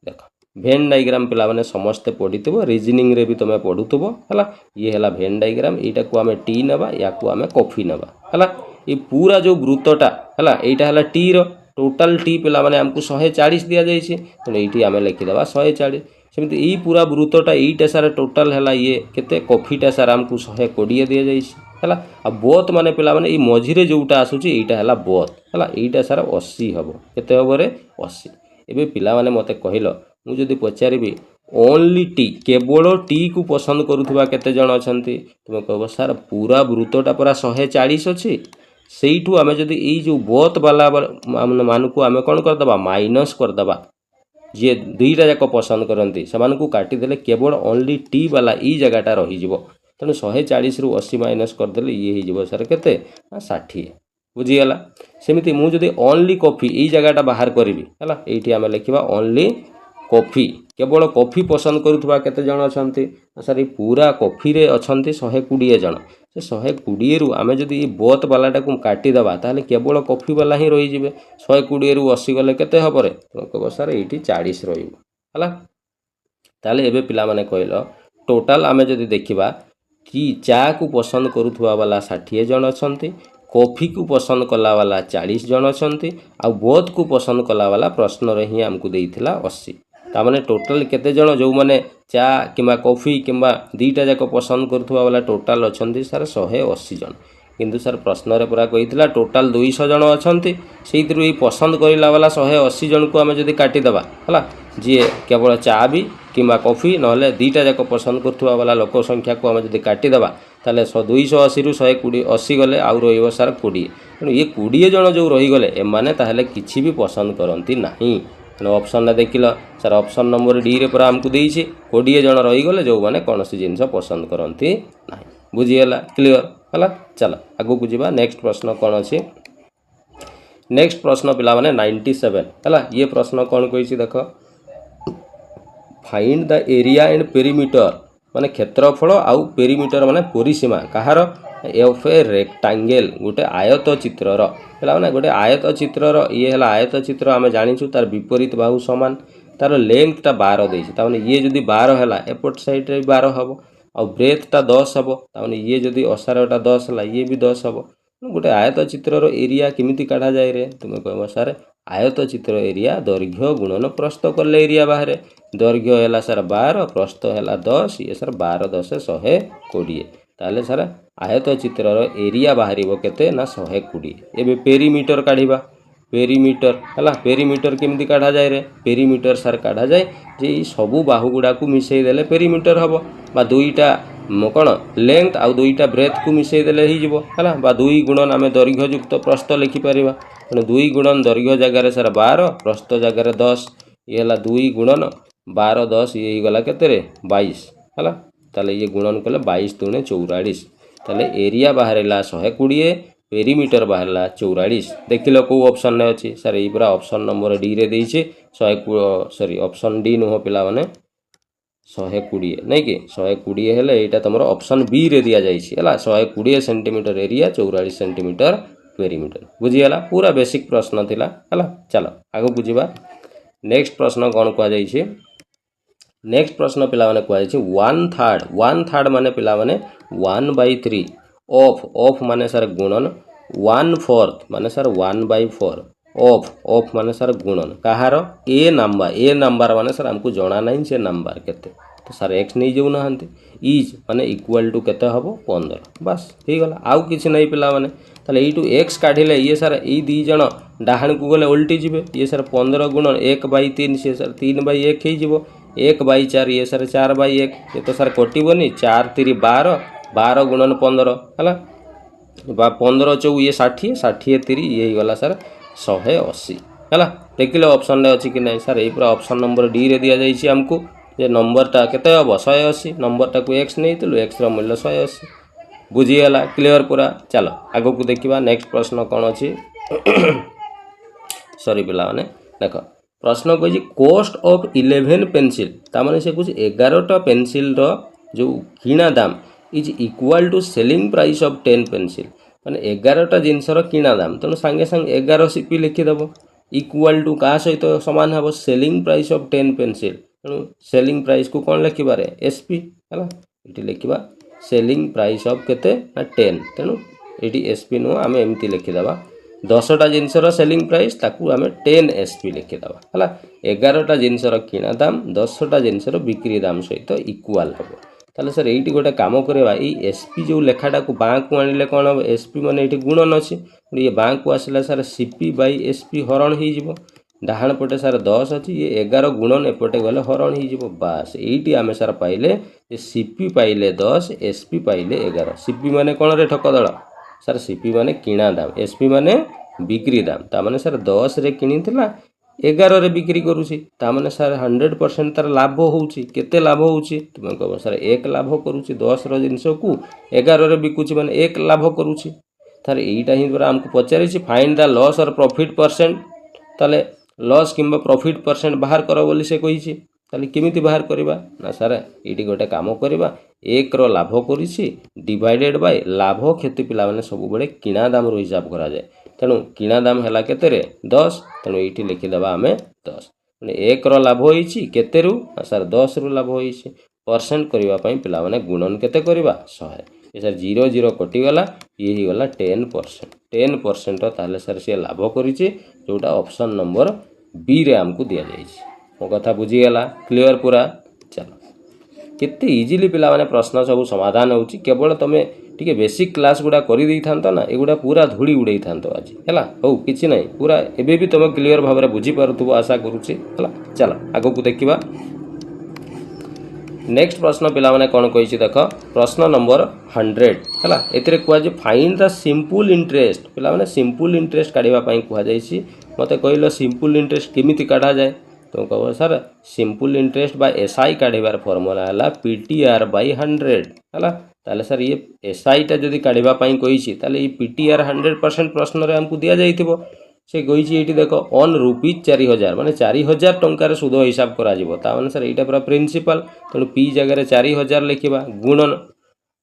S1: देख भेन डायग्राम पिला माने समस्ते पढ़ी रिजनिंग रे भी तुम्हें पढ़ुव है ये है भेन डायग्राम यहाँ को आम टी नवा या आम कॉफी नवा है ये पूरा जो वृत्तटा है यहाँ है टी रो टोटाल टी पिला माने हमको 140 दि जाइए तेणु ये आम लिखिदे 140 सेमती यही पूरा वृत्तटा यहीटा सार टोटाल है ये केते कॉफीटा सार आमको 120 दि जाइए है आ बोथ माने पिला माने ये मझिरे जोटा आसूची यहाँ है बोथ है यहीटा सार 80 हम केते हम रे 80 एबे पिला माने मते कहिलो मुझे पचारि ओनली टी केवल टी को पसंद करुवा केते जन अछंती तुम कह सर पूरा वृत्तटा पूरा 140 अच्छी से आम जदि ये जो बोथ वाला मान को आम कौन करदे माइनस करदे जी दुईटा जाक पसंद करती से काटिदेले केवल ओनली टी वाला ये जगहटा रही तेणु 140 ରୁ 80 माइनस करदे ये हो सर केते 60 बुझीगला सेमती मुझे ओनली कॉफी ये जगहटा बाहर करी है ये आम लिखा ओनली कॉफी केवल कॉफी पसंद करुवा केते जन अछंती सर पूरा कॉफी रे अछंती 120 जन से 120 रु आमे जदि बोथ वालाटा को काटिदेबा ताले केवल कॉफी वाला ही रही जिवे 120 रु 80 गले केते हबो रे कहबो सर एठी 40 रहिबो हला ताले एबे पिला माने कहलो टोटाल आमे जदि देखिबा कि चा को पसंद करुवा वाला 60 जन अछंती कॉफी को पसंद कला वाला 40 जन अछंती आ बोथ को पसंद कला वाला प्रश्न रे ही हमको देइथिला 80 तामाने टोटाल केते जन जो माने चा किंबा कॉफी किंबा दीटा जाक पसंद करुवा वाला टोटाल अछंती सर 180 जन किंतु सर प्रश्न रे पूरा कहिथिला टोटाल 200 जन अछंती सेइथिरु ई पसंद करिला वाला 180 जन को आमे जदि काटि दबा हला जी केवल चा भी किंबा कॉफी नहले दीटा जाक पसंद करुवा वाला लोक संख्या को आमे जदि काटि दबा ताले 280 रु 180 गले आउ रहिबो सर 20 तेणु ये 20 जन जो रही गले एमाने ताहले किछि भी पसंद करंती नाही तेणु ऑप्शन देखिल सर ऑप्शन नंबर डी रे पूरा हमको देइछि 20 जन रही गले जो माने कोनोसी जिंस पसंद करंती नाही बुझियला क्लियर हला चलो आगु को जिबा नेक्स्ट प्रश्न कोन अछि नेक्स्ट प्रश्न पिला माने 97 हला ये प्रश्न कोन कहिछि देखो find the area and perimeter माने क्षेत्रफल आउ पेरीमीटर माने परिसीमा कहार एफ ए रेक्टांगल गोटे आयत चित्रर है माने गोटे आयत चित्रर ये है आयत चित्र आम जाचु तार विपरीत बाहु सामान तार लेंथटा 12 देछि ताने ये जदि 12 है एपट साइड रे 12 हम आ ब्रेथटा 10 हम ताने ये जदि असारटा 10 है ये भी 10 हम गोटे आयत चित्रर एरिया केमिति काढ़ा जाए रे तुम कह सार आयत चित्र एरिया दैर्घ्य गुणन प्रस्थ कले एरिया बाहर दैर्घ्य है सार 12 प्रस्थ है 10 ये सार 12 10 120 ताले सार आयत चित्रर एरिया बाहर केते ना 120 एबे पेरीमीटर काढ़ा पेरीमीटर है पेरीमीटर केमिति काढ़ा जाए रे पेरीमीटर सार काढ़ा जाए जे सबू बाहु गुड़ा को मिसई देले पेरीमीटर हम बा दुईटा कौन लेंथ आउ दुईटा ब्रेथ को मिसई देले है बा दुई गुणन आम दैर्घ्य युक्त प्रस्थ लिखिपर तेणु दुई गुणन दैर्घ्य जगार सार 12 प्रस्थ जगार 10 ये है दुई गुणन 12 10 ये गला केते 22 है ताले ये गुणन कले 22 दूने 44 ताले एरिया बाहर 120 पेरीमीटर बाहर 44 देख लो कौ ऑप्शन ने अच्छी सर ये पूरा ऑप्शन नंबर डी रे देइछे 100 सॉरी ऑप्शन डी नुह पिला माने 120 नहीं कि 120 हेले एटा तुम ऑप्शन बी रे दिया जाइए है 120 सेंटीमीटर एरिया 44 सेंटीमीटर पेरीमीटर बुझीगला पूरा बेसिक प्रश्न थिला है चलो आगो बुझीबा नेक्स्ट प्रश्न कौन कह जाइए नेक्स्ट प्रश्न पिला माने कह जाइए 1/3 माने पिला माने 1/3 ऑफ माने सर गुणन 1/4 माने सर 1/4 ऑफ माने सर गुणन कहार ए नंबर माने सर हमको जना नहीं से नंबर केते तो सर एक्स नहीं जाऊ ना इज माने इक्वल टू केते हबो 15 बस हो गला आउ किछि नहीं पिला माने ताले एटू एक्स काढिले ये सर ए दी जण डाहण को गले उल्टी जिवे ये सर 15 गुणन 1/3 से सर 3/1 हे जिवो 1/4 ये सर 4/1 ये तो सर कटिबोनी 4 3 12 12 गुणन 15 है 15 चौ ये 60 60 3 ये गला सर 180 है देख लो ऑप्शन रे अच्छी कि नहीं सर ये पूरा ऑप्शन नंबर डी रे दिया जाइए हमको ये नंबरटा केते हम 180 नंबरटा को एक्स नहीं तो एक्स रो मूल्य 180 बुझीगला क्लियर पूरा चलो आगो को देखिबा नेक्स्ट प्रश्न कौन अच्छी सॉरी पिला माने देखो प्रश्न कही कॉस्ट ऑफ 11 पेंसिल तामाने से कुछ 11टा पेंसिल रो जो किणा दाम is equal to selling price of 10 pencil माने 11टा जिनसर किणा दाम तेणु सांगे सांगे 11 सीपी लिखिदेव इक्वल टू क्या सहित सामान हम सेलिंग प्राइस ऑफ 10 पेंसिल तेणु सेलिंग प्राइस को कौन लिखिबार एसपी है ये लिखा सेलिंग प्राइस ऑफ केते 10 तेणु ये एसपी नुह आम एमती लिखिदेवा 10टा जिनसर सेलिंग प्राइस ताकू आम 10 एसपी लिखिदेवा है 11टा जिनसर किणा दाम 10टा जिनसर बिक्री दाम सहित इक्वाल हम ताले सर ये गोटे कम करवा एसपी जो लेखाटा को बाँ को आनिले कौन हम एसपी माने ये गुणन अच्छी ये बाँ को आसला सर सीपी बाई एसपी हरण हो डाहाण पटे सार 10 अच्छी ये 11 गुणन एपटे गले हरण हो बास ये आम सार पाइले सीपी पाइले 10 एसपी पाइले 11 सीपी माने कौन रे ठक दल सर सीपी माने किणा दाम एसपी माने बिक्री दाम तामाने सर 10 रे किनी थिला 11 रे बिक्री करूची तामाने सर 100% तार लाभ होउची केते लाभ होउची तुम कह सर 1 लाभ करूची 10 रो जिंस को 11 रे बिकुची माने 1 लाभ करूची सर एटा ही द्वारा हमको पचारिछि फाइंड द लॉस और प्रॉफिट परसेंट ताले लॉस किंबा प्रॉफिट परसेंट बाहर कर बोली से कहिछि ताले केमिति बाहर करबा ना सर एटी गोटे काम करबा 1 रो लाभ करिछि डिवाइडेड बाय लाभ क्षति पिला माने सब बेले किणा दाम रो हिसाब करा जाए तेणु किणा दाम है केते रे 10 तेणु ये लिखिदेवा आम 10 1 रो लाभ होइछि केते रु सर 10 रु लाभ होइछि परसेंट करने पिला माने गुणन केते करबा 100 ये सर 0 0 कटिगला ये ही गला 10% ताले सर से लाभ करिछि जोटा ऑप्शन नंबर बी रे हमको दिया जाइछि मो कथा बुझीगला क्लियर पूरा चलो केते इजीली पिला माने प्रश्न सब समाधान होउछि केवल तमे टिके बेसिक क्लास गुड़ा कर दी था ना एगुड़ा पूरा धूली उड़े था आज है हौ कि ना पूरा एबे भी तुम क्लीयर भाव में बुझीपु आशा करुच्ची है चलो आगो को देखा नेक्स्ट प्रश्न पिला माने कौन कही देख प्रश्न नंबर 100 है ए कहुए फाइंड द सिंपल इंटरेस्ट पिला माने सिंपल इंटरेस्ट काढ़ापी कहुई मत कहल सिंपल इंटरेस्ट केमिति काढ़ा जाए तुम कह सर सिंपल इंटरेस्ट बा एसआई काढ़ार फॉर्मूला है पीटीआर बाय 100 है ताले सर ये एसआईटा जदि काढ़ापी कही ताले ये पीटीआर 100% प्रश्न हमको दि जाइए से कही ये देख ऑन रुपीज 4000 माने 4000 टंकार सुध हिसाब करा सर यहाँ पूरा प्रिंसिपल तेणु पी जगह 4000 लिखा गुणन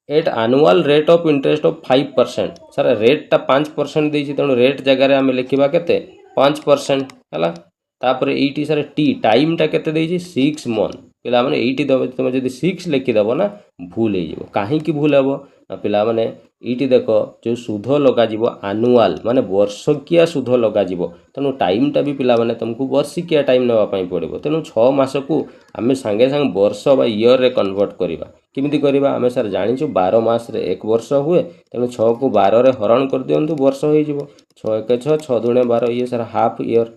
S1: at annual rate of interest of 5% सर रेटा 5% देती तेणु रेट जगह आम लिखा के 5% है तापर ये सर टी टाइमटा के 6 मंथ पिला माने एइटी तुम जदि 6 लिखिदेव ना भूल हो कहीं भूल हे ना पिला माने एइटी देख जो सुध लग आनुआल माने वर्षकिया सुध लग तेणु टाइमटा भी पिला माने तुमको वर्षिकिया टाइम नापी पड़ो तेणु 6 मास को आम सांगे सांगे वर्ष बा इयर रे कन्वर्ट करवा किमिति करवा आम सर जाचु 12 मास रे 1 वर्ष हुए तेणु 6 को 12 रे हरण कर दिंतु वर्ष हो 6 1 6 6 2 12 ये सर हाफ इयर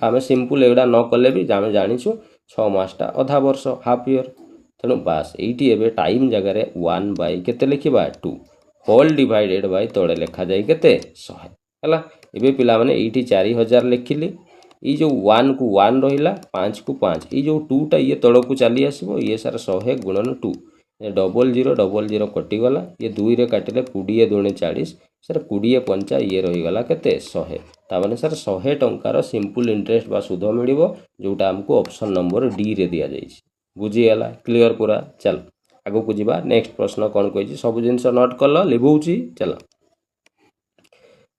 S1: आम सिंपल एगुड़ा न कले भी आम जाचु 6 मासटा अधा वर्ष हाफ इयर तेणु बास ये एवं टाइम जगार 1 बाय केते लिखा 2 होल डिवाइडेड बाय तले लिखा जाए केते 100 है एवं पिला माने ये 4000 लिखिली ये जो 1 को 1 रहा 5 को 5 ये जो 2टा ये तल को चली आसो ये सार 100 गुणन 2 00 कटिगला ये 2 रे काटिले 20 दूने 40 सर 20 पंचा ये रहीगला केते 100 तामाने सर 100 टंकार सिंपल इंटरेस्ट बा सुध मिलिबो जोटा हमको ऑप्शन नंबर डी रे दिया जाइछि बुझीगला क्लियर पूरा चल आगो को जीवा नेक्स्ट प्रश्न कौन कही सब जिनस नोट कल लिभौछि चल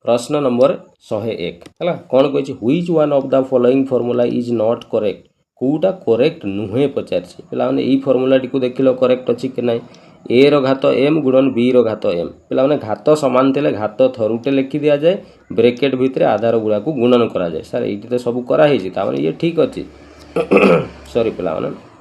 S1: प्रश्न नंबर 101 है कौन कही which one of the following formula is not correct कौटा करेक्ट नुहे पचारछि पिला माने ई फॉर्मूला टी को देखिलो करेक्ट अछि कि नै ए रो घात एम गुणन बी रो घात एम पिला माने घात समान थिले घात थरुटे लिखि दिया जाए ब्रैकेट भितर आधार गुड़ा को गुणन करा जाए सर एटी तो सब करा हिछि ता माने ये ठीक अछि सॉरी पिला माने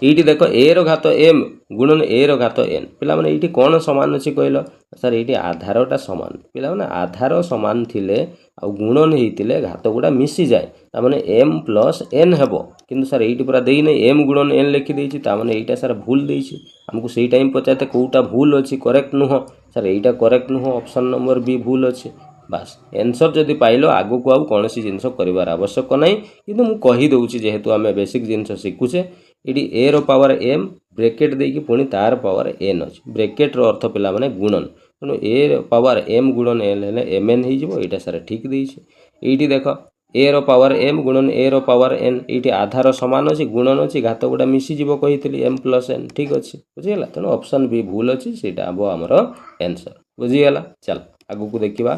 S1: ये देख ए रो घात एम गुणन ए रो घात एन पिला माने ये कौन समान अच्छी कहल सर ये आधारटा समान पिला माने आधार समान थिले आ गुणन होते घात गुड़ा मिसी जाए ताने एम प्लस एन हेबो किंतु सर ये पूरा देई नै एम गुणन एन लिखि देछि ताने एटा सर भूल देछि हमको सही टाइम पचाते कौटा भूल अच्छी करेक्ट नुह सर यहीटा करेक्ट नुह ऑप्शन नंबर बी भूल अच्छे बास आंसर जदि पाइल आगो को आउ कौन जिनस कर आवश्यक ना कि मुझे कहीदे जेहेतु आम बेसिक जिनस शिखुचे ये ए रो पावर एम ब्रेकेट देकी पुणी तार पावर एन अच्छे ब्रेकेट रो अर्थ पिला माने गुणन तेणु ए पावर एम गुणन एल हेले एम एन हो सारे ठीक देती ये देख ए रो पावर एम गुणन ए रो पावर एन ये आधार सामान अच्छी गुणन अच्छी घात गुड़ा मिसीज कही एम प्लस एन ठीक अच्छे बुझीगला तेणु ऑप्शन बी भूल अच्छी से आमर आंसर बुझीगला चल आगू को देखा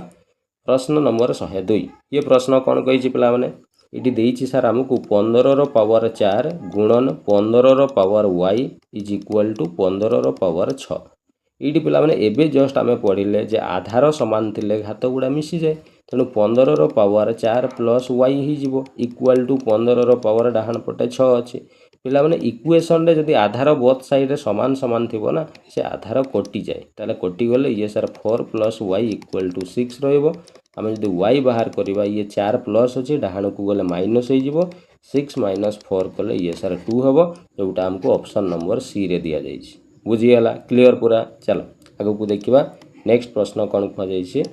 S1: प्रश्न नंबर 102 ये प्रश्न कौन कही पिला माने ये देछि सार आमको 15 रो पावर 4 गुणन 15 रो power y is equal to 15 रो पावर 6 ये पिला माने एबे जस्ट आम पढ़िले जे आधार समान थिले घात गुड़ा मिसी जाए तेणु 15 रो पावर 4 प्लस y हो इक्वल टू 15 रो पावर डाहाण पटे 6 अच्छे पिला माने इक्वेशन रे जदि आधार बोथ साइड रे समान समान थिबो ना से आधार कटि जाए ताले कटि गले ये सर 4 प्लस y इक्वल टू 6 रहइबो आम जदि y बाहर करवा ये 4 प्लस अच्छे डाहाण को गले माइनस हो 6 माइनस 4 कले ये सर 2 हम जोटा हमको ऑप्शन नंबर सी रे दिया जाइछि बुझीगला क्लियर पूरा चलो आगो को देखिबा नेक्स्ट प्रश्न कौन कह जाइछि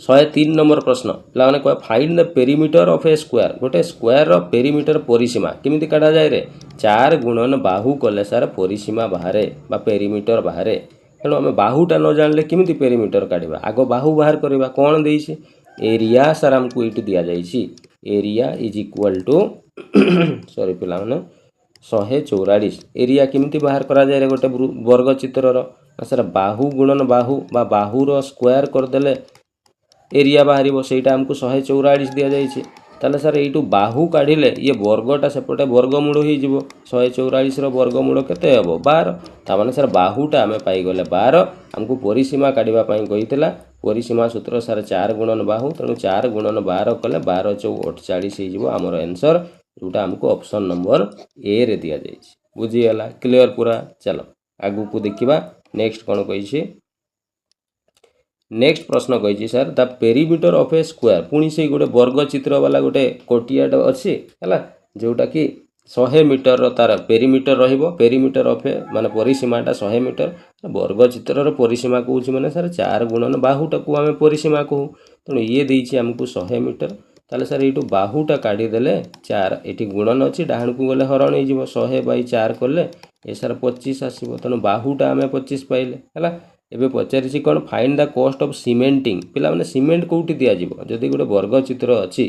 S1: 103 नंबर प्रश्न पे कह find the perimeter of A square गोटे स्क्वायर पेरीमीटर परिसीमा केमिति काढ़ा जाए रे 4 गुणन बाहु कले सार परिसीमा बाहर बा पेरीमीटर बाहर तेणु आम बाहुटा न जानले केमिति पेरीमीटर काढ़ा आग बाहु बाहर करवा कौन देछि एरिया सार आमको ये दि जाइछि area is equal to sorry पिला माने 144 एरिया केमिति बाहर करा जाए रे गोटे वर्ग चित्रर सर बाहु गुणन बाहु बा बाहुर स्क्वायर करदेले एरिया बाहर से आमको 144 दि जाइए ताले सर यू बाहु काढ़िले ये वर्गटा सेपटे वर्गमूल हो 144 वर्गमूल केते हेबो 12 तामाने सर बाहुटा आम पाईगले 12 आमको परिसीमा काढ़ा कही परिसीमा सूत्र सर 4 गुणन बाहु तेणु 4 गुणन 12 कले 12 × 48 हो आमर आंसर जोटा हमको ऑप्शन नंबर ए रे दिया जाइए बुझीगला क्लियर पूरा चलो आगू को देखिबा नेक्स्ट कौन कही नेक्स्ट प्रश्न कही sir the perimeter of A square पुणी से गोटे वर्ग चित्र वाला गोटे कोटियाट अच्छी है जोटा कि 100 मीटर तार पेरीमीटर रहिबो पेरीमीटर ऑफ ए माने परिसीमाटा 100 मीटर वर्ग चित्रर परिसीमा कहूँ मैंने सर 4 गुणन बाहुटा को आम परिसीमा कहूँ तेणु ये देछि हमको 100 मीटर ताले सर ये बाहुटा काढ़ीदेले 4 ये गुणन अच्छी डाहाण को गले हरण हो 100/4 कले ये सर 25 आसो तेणु बाहुटा आम 25 पाइले है एबे पचारि कौन find the cost of cementing पिला माने सीमेंट कोठी दिया जिवो जदि गोटे वर्ग चित्र अच्छी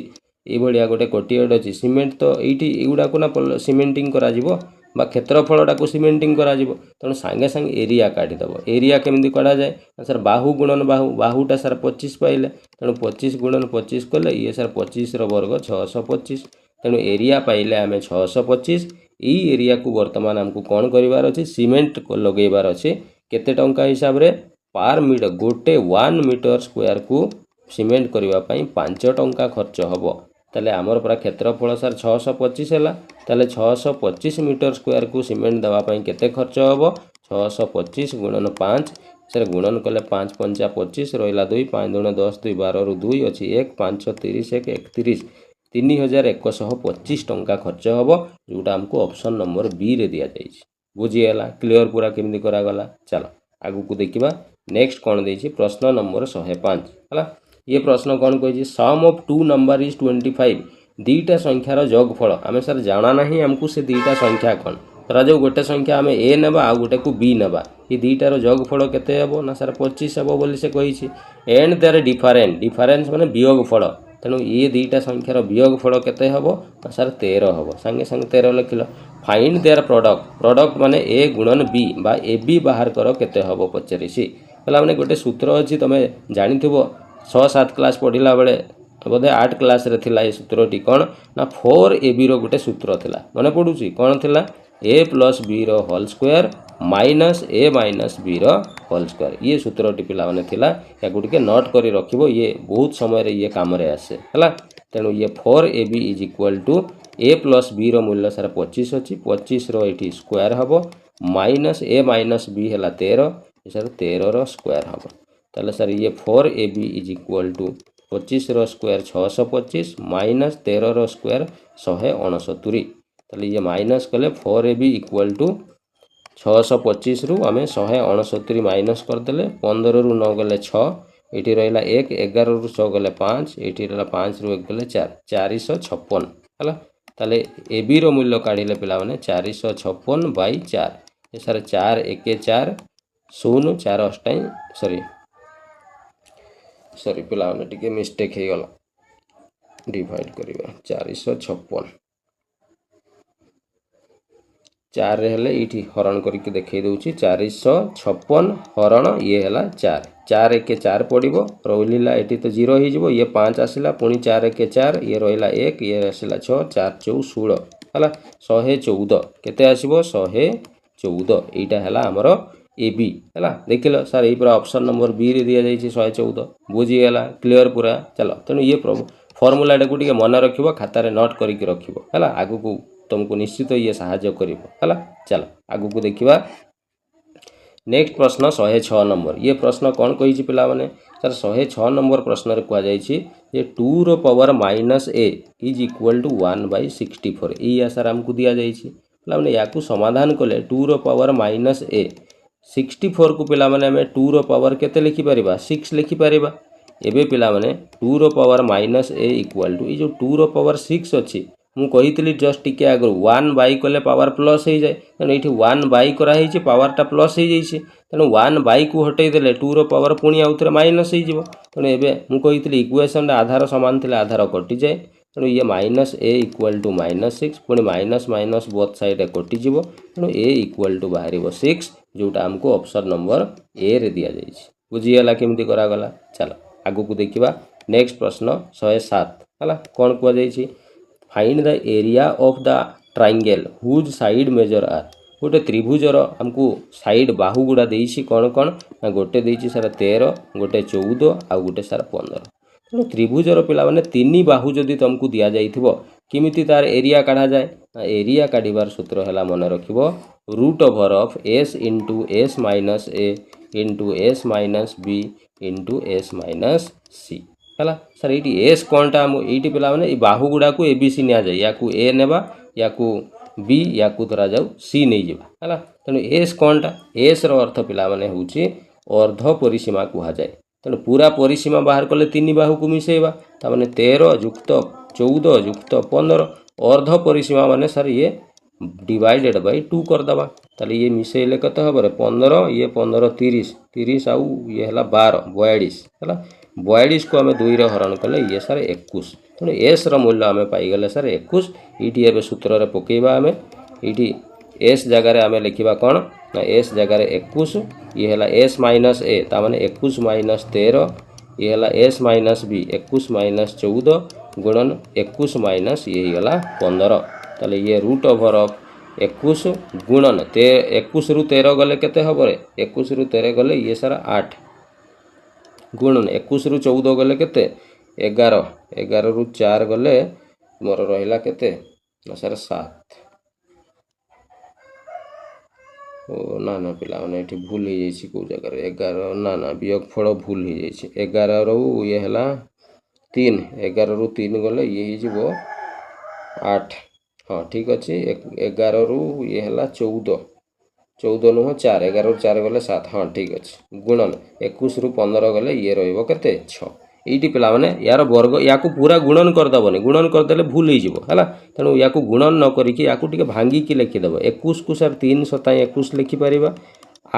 S1: ये भलिया गोटे कोटियाड अच्छी सीमेंट तो ये युवा को ना सीमेंटिंग करा जिवो बा क्षेत्रफलटा को सीमेंटिंग करा जिवो तेणु सांगे सांगे एरिया काढ़ीदेव एरिया केमिति काढ़ा जाए सर बाहु गुणन बाहु बाहुटा सर 25 पाइले तेणु 25 गुणन 25 कले ये सर 25 वर्ग 625 तेणु एरिया पाइले आम 625 यही एरिया को बर्तमान आमको कौन करिवार अछि सीमेंट को लगेबार अछि केते टंका हिसाब रे पर मीटर गोटे 1 मीटर स्क्वायर को सीमेंट करबा पई 5 टंका खर्च हबो ताले आमर पूरा क्षेत्रफल सर 625 हैला ताले 625 मीटर स्क्वायर को सीमेंट देवा पई केते खर्च हबो 625 गुणन 5 सर गुणन कले 5 पंचा 25 रहिला 2 5 गुण 10 2 12 रु 2 अछि 1 5 30 1 31 3125 टंका खर्च हबो जोटा हमको ऑप्शन नंबर बी रे दिया जाइछि बुझिएला क्लियर पूरा केमि करा गला चलो आगु को देखिबा नेक्स्ट कोन देछि प्रश्न नंबर 105 हला ये प्रश्न कोन कहि सम ऑफ टू नंबर इज 25 दीटा संख्यार जोगफल आमे सर जाना नहीं हमको से दीटा संख्या कोन तरा जो गोटे संख्या आमे ए नेबा आ गोटे को बी नेबा ये दीटार जोगफल केते हेबो ना सर 25 हेबो बोली से कहिछि एंड देयर डिफरेंस माने वियोगफल तेणु ये दीटा संख्यार वियोगफल केते हेबो ना सर 13 हेबो संगे संगे 13 लिखिलो फाइंड देयर प्रोडक्ट माने ए गुणन बी बा ए बी बाहर करो केते हेबो पचरिसी पहला माने गोटे सूत्र अछि तमे जानिथिबो 6-7 क्लास पढिला बेले बोधे 8 क्लास रे थिला ए सूत्रटी कोन ना 4ab रो गोटे सूत्र थिला माने पडुची कोन थिला a प्लस b रो whole square minus a minus b रो होल स्क्वायर ये सूत्रटी पिला माने थिला या गुटिके नोट करी रखिबो ये बहुत समय रे ये काम रे आसे हला तेनु ये 4ab is equal to a plus b रो मूल्य सर 25 अछि 25 रो एठी स्क्वायर हबो माइनस a माइनस b हला 13 सर 13 रो स्क्वायर हबो ताले सर ये 4ab इज इक्वल टू 25 रो स्क्वायर 625 माइनस 13 रो स्क्वायर 169 ताले ये माइनस कले 4ab इक्वल टू 625 रु आमे 169 माइनस कर देले 15 रु 9 गले 6 एठी रहला 1 11 रु 6 गले 5 एठी रहला 5 रु 1 गले 4 456 हला ताले ab रो मूल्य काढिले पिला माने 456 बाय 4 ए सर 4 1 4 0 4 अष्टाई सॉरी पिला माने टिके मिस्टेक हे गला डिवाइड करिवा 456 4 रे हेले इठी हरण करके देखै दउची 456 हरण ये हला 4 4 1 4 पडिबो रोलिला एठी तो 0 हे जिवो ये 5 आसिला पुनी 4 1 4 ये रोइला 1 ये आसिला 6 4 4 16 हला 114 केते आसीबो 114 एटा हला हमरो ए बी हला देखिलो सर ए पूरा ऑप्शन नंबर बी रे दिया जाइछि 114 बुझी गेला क्लियर पूरा चलो तनु ये फार्मूला डा को टिके मन रखिबो खाता रे नोट करिके रखिबो हला आगु को तुमको निश्चित ये सहायता करिबो हला चलो आगु को देखिबा नेक्स्ट प्रश्न 106 नंबर ये प्रश्न कोन कहिछि पिला माने सर 106 नंबर प्रश्न रे कुआ जाइछि जे 2 रो power minus a is equal to 1/64 ई आंसर हमको दिया जाइछि पिला माने याकू समाधान कले 2 रो पावर माइनस a 64 को पिला माने हमें 2 रो पावर केते लिखि परिबा 6 लिखि परिबा एबे पिला माने 2 रो power minus a equal to ई जो 2 रो पावर 6 अछि मु कहितली जस्ट टिके आगर 1 बाई कले पावर प्लस हो जाए तेणु ये 1 बाई करा ही पावर टा प्लस हो जाइए तेणु 1 बाई को हटई देले 2 रो पावर पुणी आउ थे माइनस हो तेणु एबे मु कहितली इक्वेशन आधार सामान थिले आधार कटि जाए तेणु ये माइनस a इक्वल टू -6 पुणी माइनस माइनस बोथ साइड कटि जिवो तेणु a इक्वल टू बाहर 6 जोटा हमको ऑप्शन नंबर ए रे दिया जाइए बुझीगला केमती करा गला चलो आगु को देखिबा नेक्स्ट प्रश्न 107 हला कोन को जाइए find the area of the triangle whose side measure are गोटे त्रिभुजर हमको साइड बाहु गुड़ा देइछि कोन कोन ना गोटे देइछि सर 13 गोटे 14 आ गोटे सर 15 तेणु त्रिभुजर पिला माने तीन बाहु जदि तुमको दिया जाइथिबो किमिति तार एरिया काढा जाए ना एरिया काढिबार सूत्र हला मन रखिबो root over of s into s minus a into s minus b into s minus c हला सर एटी एस कोनटा हम एटी पिला माने ई बाहु गुडा को एबीसी निया जाय याकू ए नेबा याकू बी याकू धरा जाऊ सी नै जिबा हला तने एस कोनटा एस रो अर्थ पिला माने होची अर्ध परिसीमा कुहा जाय तने पूरा परिसीमा बाहर करले तीन बाहु को मिसेबा ता माने 13 युक्त 14 युक्त 15 अर्ध परिसीमा माने सर ये डिवाइडेड बाय 2 कर दबा ताले ये मिसेले कत हबरे 15 ये 15 30 30 आउ ये हला 12 42 हला 42 को आम 2 हरण कले ये सर 21 तेणु एस मूल्य आम पाईगले सर 21 ये सूत्र रे पकेबा आम ये एस जगार आम लिखा कौन ना एस जगार 21 ये है एस माइनस ए ताने 21 माइनस 13 ये है एस माइनस बी 21 माइनस 14 गुणन 21 माइनस ये गला 15 ताले ये रूट ओवर ऑफ 21 गुणन 21 रु 13 गले केते हबो रे 21 रु 13 गले ये सारा 8 गुणन 21 रु 14 गले केते 11 11 रु 4 गले मोर रहिला केते ना सारा 7 ओ ना ना पिला माने एठी भूल हो जाइछि को जगह 11 ना ना वियोग फल भूल हो जाइछि 11 रु ये हला 3 11 रु 3 गले ये ही जीवो 8 हाँ ठीक अच्छे 11 रु ये हला 14 नुह 4 11 रु 4 गले 7 हाँ ठीक अच्छे गुणन 21 रु 15 गले ये रहिबो केते 6 এইটি ପିଲାମାନେ यार वर्ग या पूरा गुणन करदेवनी गुणन करदे भूल होगा तेणु या गुणन न करिकी या भांगिकी लिखिदेव 21 को सार 3 7 21 लिखिपर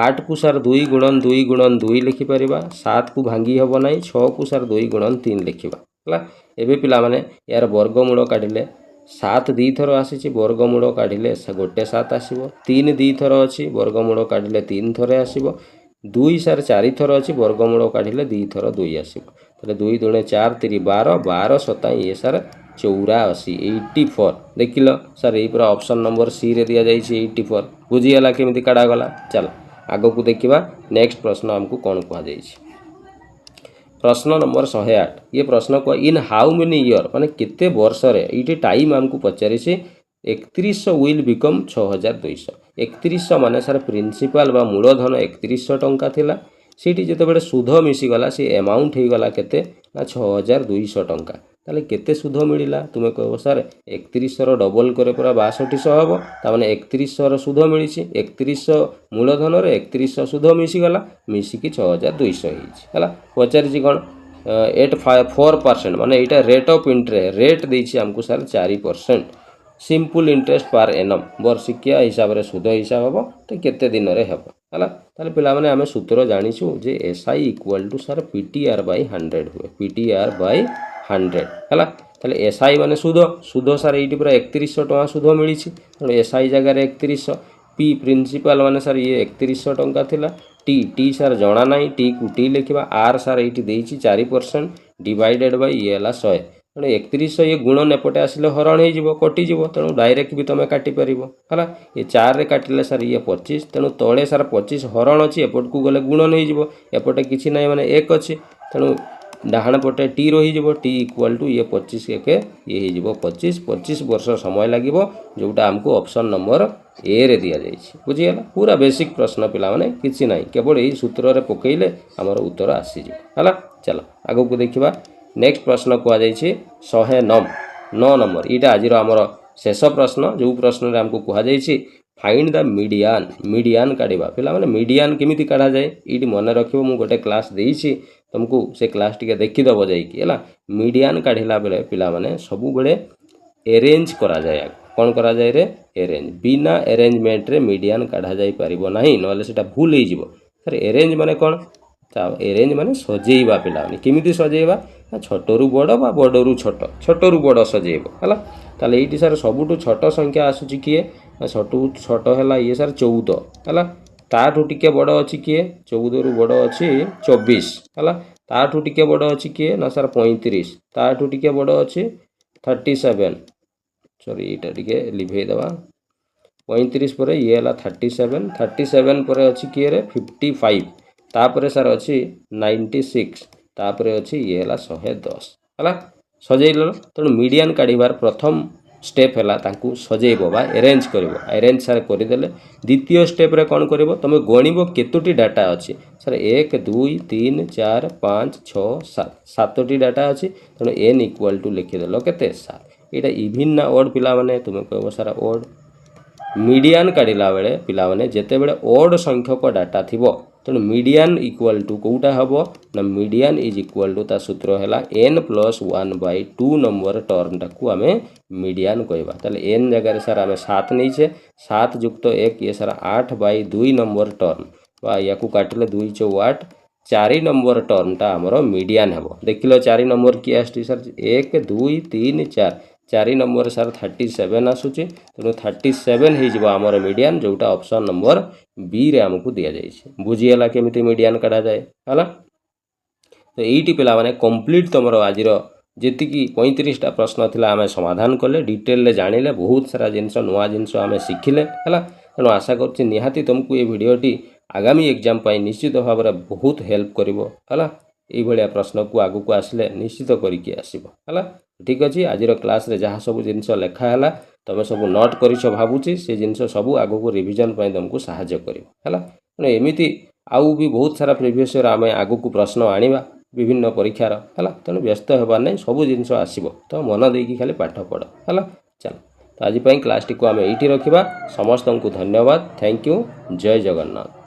S1: 8 को सार 2 गुणन 2 लिखिपर 7 को भांगी हम ना 6 को सार 2 गुणन 3 लिखा है एवं पिलाने यार वर्गमूल काढ़िले 7 दी थर आसी वर्गमूल काढ़िले गोटे 7 आसो 3 दी थर अच्छी वर्गमूल काढ़िले 3 थर आसो 2 सार 4 थर अच्छी वर्गमूल काढ़िले 2 थर 2 आसो 2 दूणे 4 3 12 12 7 ये सार 84 84 देख लो सार ये पूरा ऑप्शन नंबर सी रे दिया जाइए 84 बुझीगला केमी काढ़ा गला चल आग को देखा नेक्स्ट प्रश्न आमको कौन कहुई प्रश्न नंबर 108 ये प्रश्न को इन हाउ मेनी इयर माने केते वर्ष रे ये टाइम आमको पचारि 3100 विल बिकम 6200 3100 माने सार प्रिंसिपल बा मूलधन 3100 टंका थिला सीटी जिते सुध मिसीगला सी एमाउंट हो गला केते ना 6200 टंका ताले केते सुध मिलिला तुमे कहबो सर 3100 डबल करे पूरा 6200 हबो तामाने 3100 सुध मिली 3100 मूलधन रे 3100 सुध मिसीगला मिसिकी 6200 हिची हला पचारि कोन 8.4% माने एटा रेट ऑफ इंटरेस्ट रेट देछि हमको सर 4% सिंपल इंटरेस्ट पर एनम वर्षिकिया हिसाब रे सुध हिसाब हम तो केते दिन रे हेब हला ताले पिला माने आमे सूत्र जानिछु जे SI equal to sir PTR by 100 हुए पीटीआर बाय 100 हला ताले एसआई माने सुध सुध सर एटी पूरा 3100 टका सुध मिली छि तो एसआई जगह रे 3100 पी प्रिंसिपल माने सर ये 3100 टका थिला टी टी सर जणा नाही टी को टी लिखिबा आर सर एटी देछि 4% डिवाइडेड बाय ये हला 100 तेणु 3100 ये गुणन एपटे आसिले हरण हो कटिज तेणु डायरेक्ट भी तुम काटिपर है ये 4 रे काटिले सर ये 25 तेणु तले सार 25 हरण अच्छी एपट को गले गुणन होपटे किसी ना माने 1 अच्छी तेणु डाहाण पटे टी रही टी इक्वल टू ये 25 के ये हो 25 वर्ष समय लगे जोटा आमको ऑप्शन नंबर ए रे दिया जाइए बुझीगला पूरा बेसिक प्रश्न पिला माने किसी ना केवल यही सूत्र रे पकईले आमर उत्तर आसीज है चलो आगो को देखा नेक्स्ट प्रश्न कहुई 109 नंबर यहाँ आज आमर शेष प्रश्न जो प्रश्न रे हमको कहुई फाइंड द मीडियन मीडियन काढ़ा पे मीडियन केमी काढ़ा जाए ये मन रख मु गोटे क्लास देसी तुमको से क्लास टी देखीदब जाइए मीडियन काढ़ला बेले पिला माने सब बेले एरेंज करा जाए कौन करा जाए रे एरेंज बिना एरेंजमेंट रे मीडियन काढ़ा जाई परिबो नाही नले सेटा भूल हो जिवो सर एरेंज माने कौन एरेंज माने सजेइबा पिला केमिति सजेइबा छोटरू बड़ बा बड़रू छोट छोटरू बड़ सजेइबो हला ताले एटी सर सबुठु छोट संख्या आसुची किए छोटू छोट है ये सर 14 है ताठू टिके बड़ अच्छी किए 14 रु बड़ अच्छी 24 है ताठू टिके बड़ अच्छी किए ना सर 35 ताठू टिके बड़ अच्छी 37 सॉरी यहाँ टिके लिभे दवा 35 पर ये है 37 पर अच्छी किए रे 55 तापर सर अच्छी 96 तापर अच्छी ये है 110 है सजेल तेणु मीडियन काढ़ार प्रथम स्टेप है ताकू सजेब बा एरेंज कर एरेंज सार करदेले द्वितीय स्टेप रे कौन कर तुम गणब केतोटी डाटा अच्छी सर 1 2 3 4 5 6 7 7टी डाटा अच्छी तेणु एन इक्वल टू लिखिदेल के 7 यहाँ इभिन ना ओड पिला माने तुम कह सारा ओड मीडियन काढ़ला बेले पिला माने जेते बेले ओड संख्यक डाटा थिबो तेणु मीडियन इक्वल टू कौटा हम ना मीडियन इज इक्वल टू ता सूत्र है n+1/2 नंबर टर्म टाक आम मीडियन कहवा ताले n जगह सर आम 7 नहीं 7 युक्त 1 ये सर 8/2 नंबर टर्म या काटिले 2 × 8 4 नंबर टर्मटा आमर मीडियन हम देख लो 4 नंबर किए आसुची सर 1 2 3 4 4 नंबर सर 37 आसूची तेणु 37 हो आमर मीडियन जोटा ऑप्शन नंबर बी रे हमको दिया जाइए बुझीगला केमिति मीडियन काढ़ा जाए है तो यही पिला माने कंप्लीट तुम आज ଯେତିକି 35ଟା ପ୍ରଶ୍ନ ଥିଲା ଆମେ ସମାଧାନ କଲେ, ଡିଟେଲରେ ଜାଣିଲେ, ବହୁତ ସାରା ଜିନିଷ ନୂଆ ଜିନିଷ ଆମେ ଶିଖିଲେ ହେଲା। ତେଣୁ ଆଶା କରୁଛି ନିହାତି ତୁମକୁ ଏ ଭିଡ଼ିଓଟି ଆଗାମୀ ଏକ୍ଜାମ ପାଇଁ ନିଶ୍ଚିତ ଭାବରେ ବହୁତ ହେଲ୍ପ କରିବ ହେଲା। ଏଇଭଳିଆ ପ୍ରଶ୍ନକୁ ଆଗକୁ ଆସିଲେ ନିଶ୍ଚିତ କରିକି ଆସିବ ହେଲା। ଠିକ୍ ଅଛି, ଆଜିର କ୍ଲାସ୍ରେ ଯାହା ସବୁ ଜିନିଷ ଲେଖା ହେଲା ତୁମେ ସବୁ ନୋଟ୍ କରିଛ ଭାବୁଛି, ସେ ଜିନିଷ ସବୁ ଆଗକୁ ରିଭିଜନ୍ ପାଇଁ ତୁମକୁ ସାହାଯ୍ୟ କରିବ ହେଲା। ତେଣୁ ଏମିତି ଆଉ ବି ବହୁତ ସାରା ପ୍ରିଭିୟସ୍ ଇୟର୍ ଆମେ ଆଗକୁ ପ୍ରଶ୍ନ ଆଣିବା ବିଭିନ୍ନ ପରୀକ୍ଷାର ହେଲା। ତେଣୁ ବ୍ୟସ୍ତ ହେବାର ନାହିଁ, ସବୁ ଜିନିଷ ଆସିବ, ତ ମନ ଦେଇକି ଖାଲି ପାଠ ପଢ଼ ହେଲା। ଚାଲ, ତ ଆଜି ପାଇଁ କ୍ଲାସ୍ଟିକୁ ଆମେ ଏଇଠି ରଖିବା। ସମସ୍ତଙ୍କୁ ଧନ୍ୟବାଦ, ଥ୍ୟାଙ୍କ ୟୁ, ଜୟ ଜଗନ୍ନାଥ।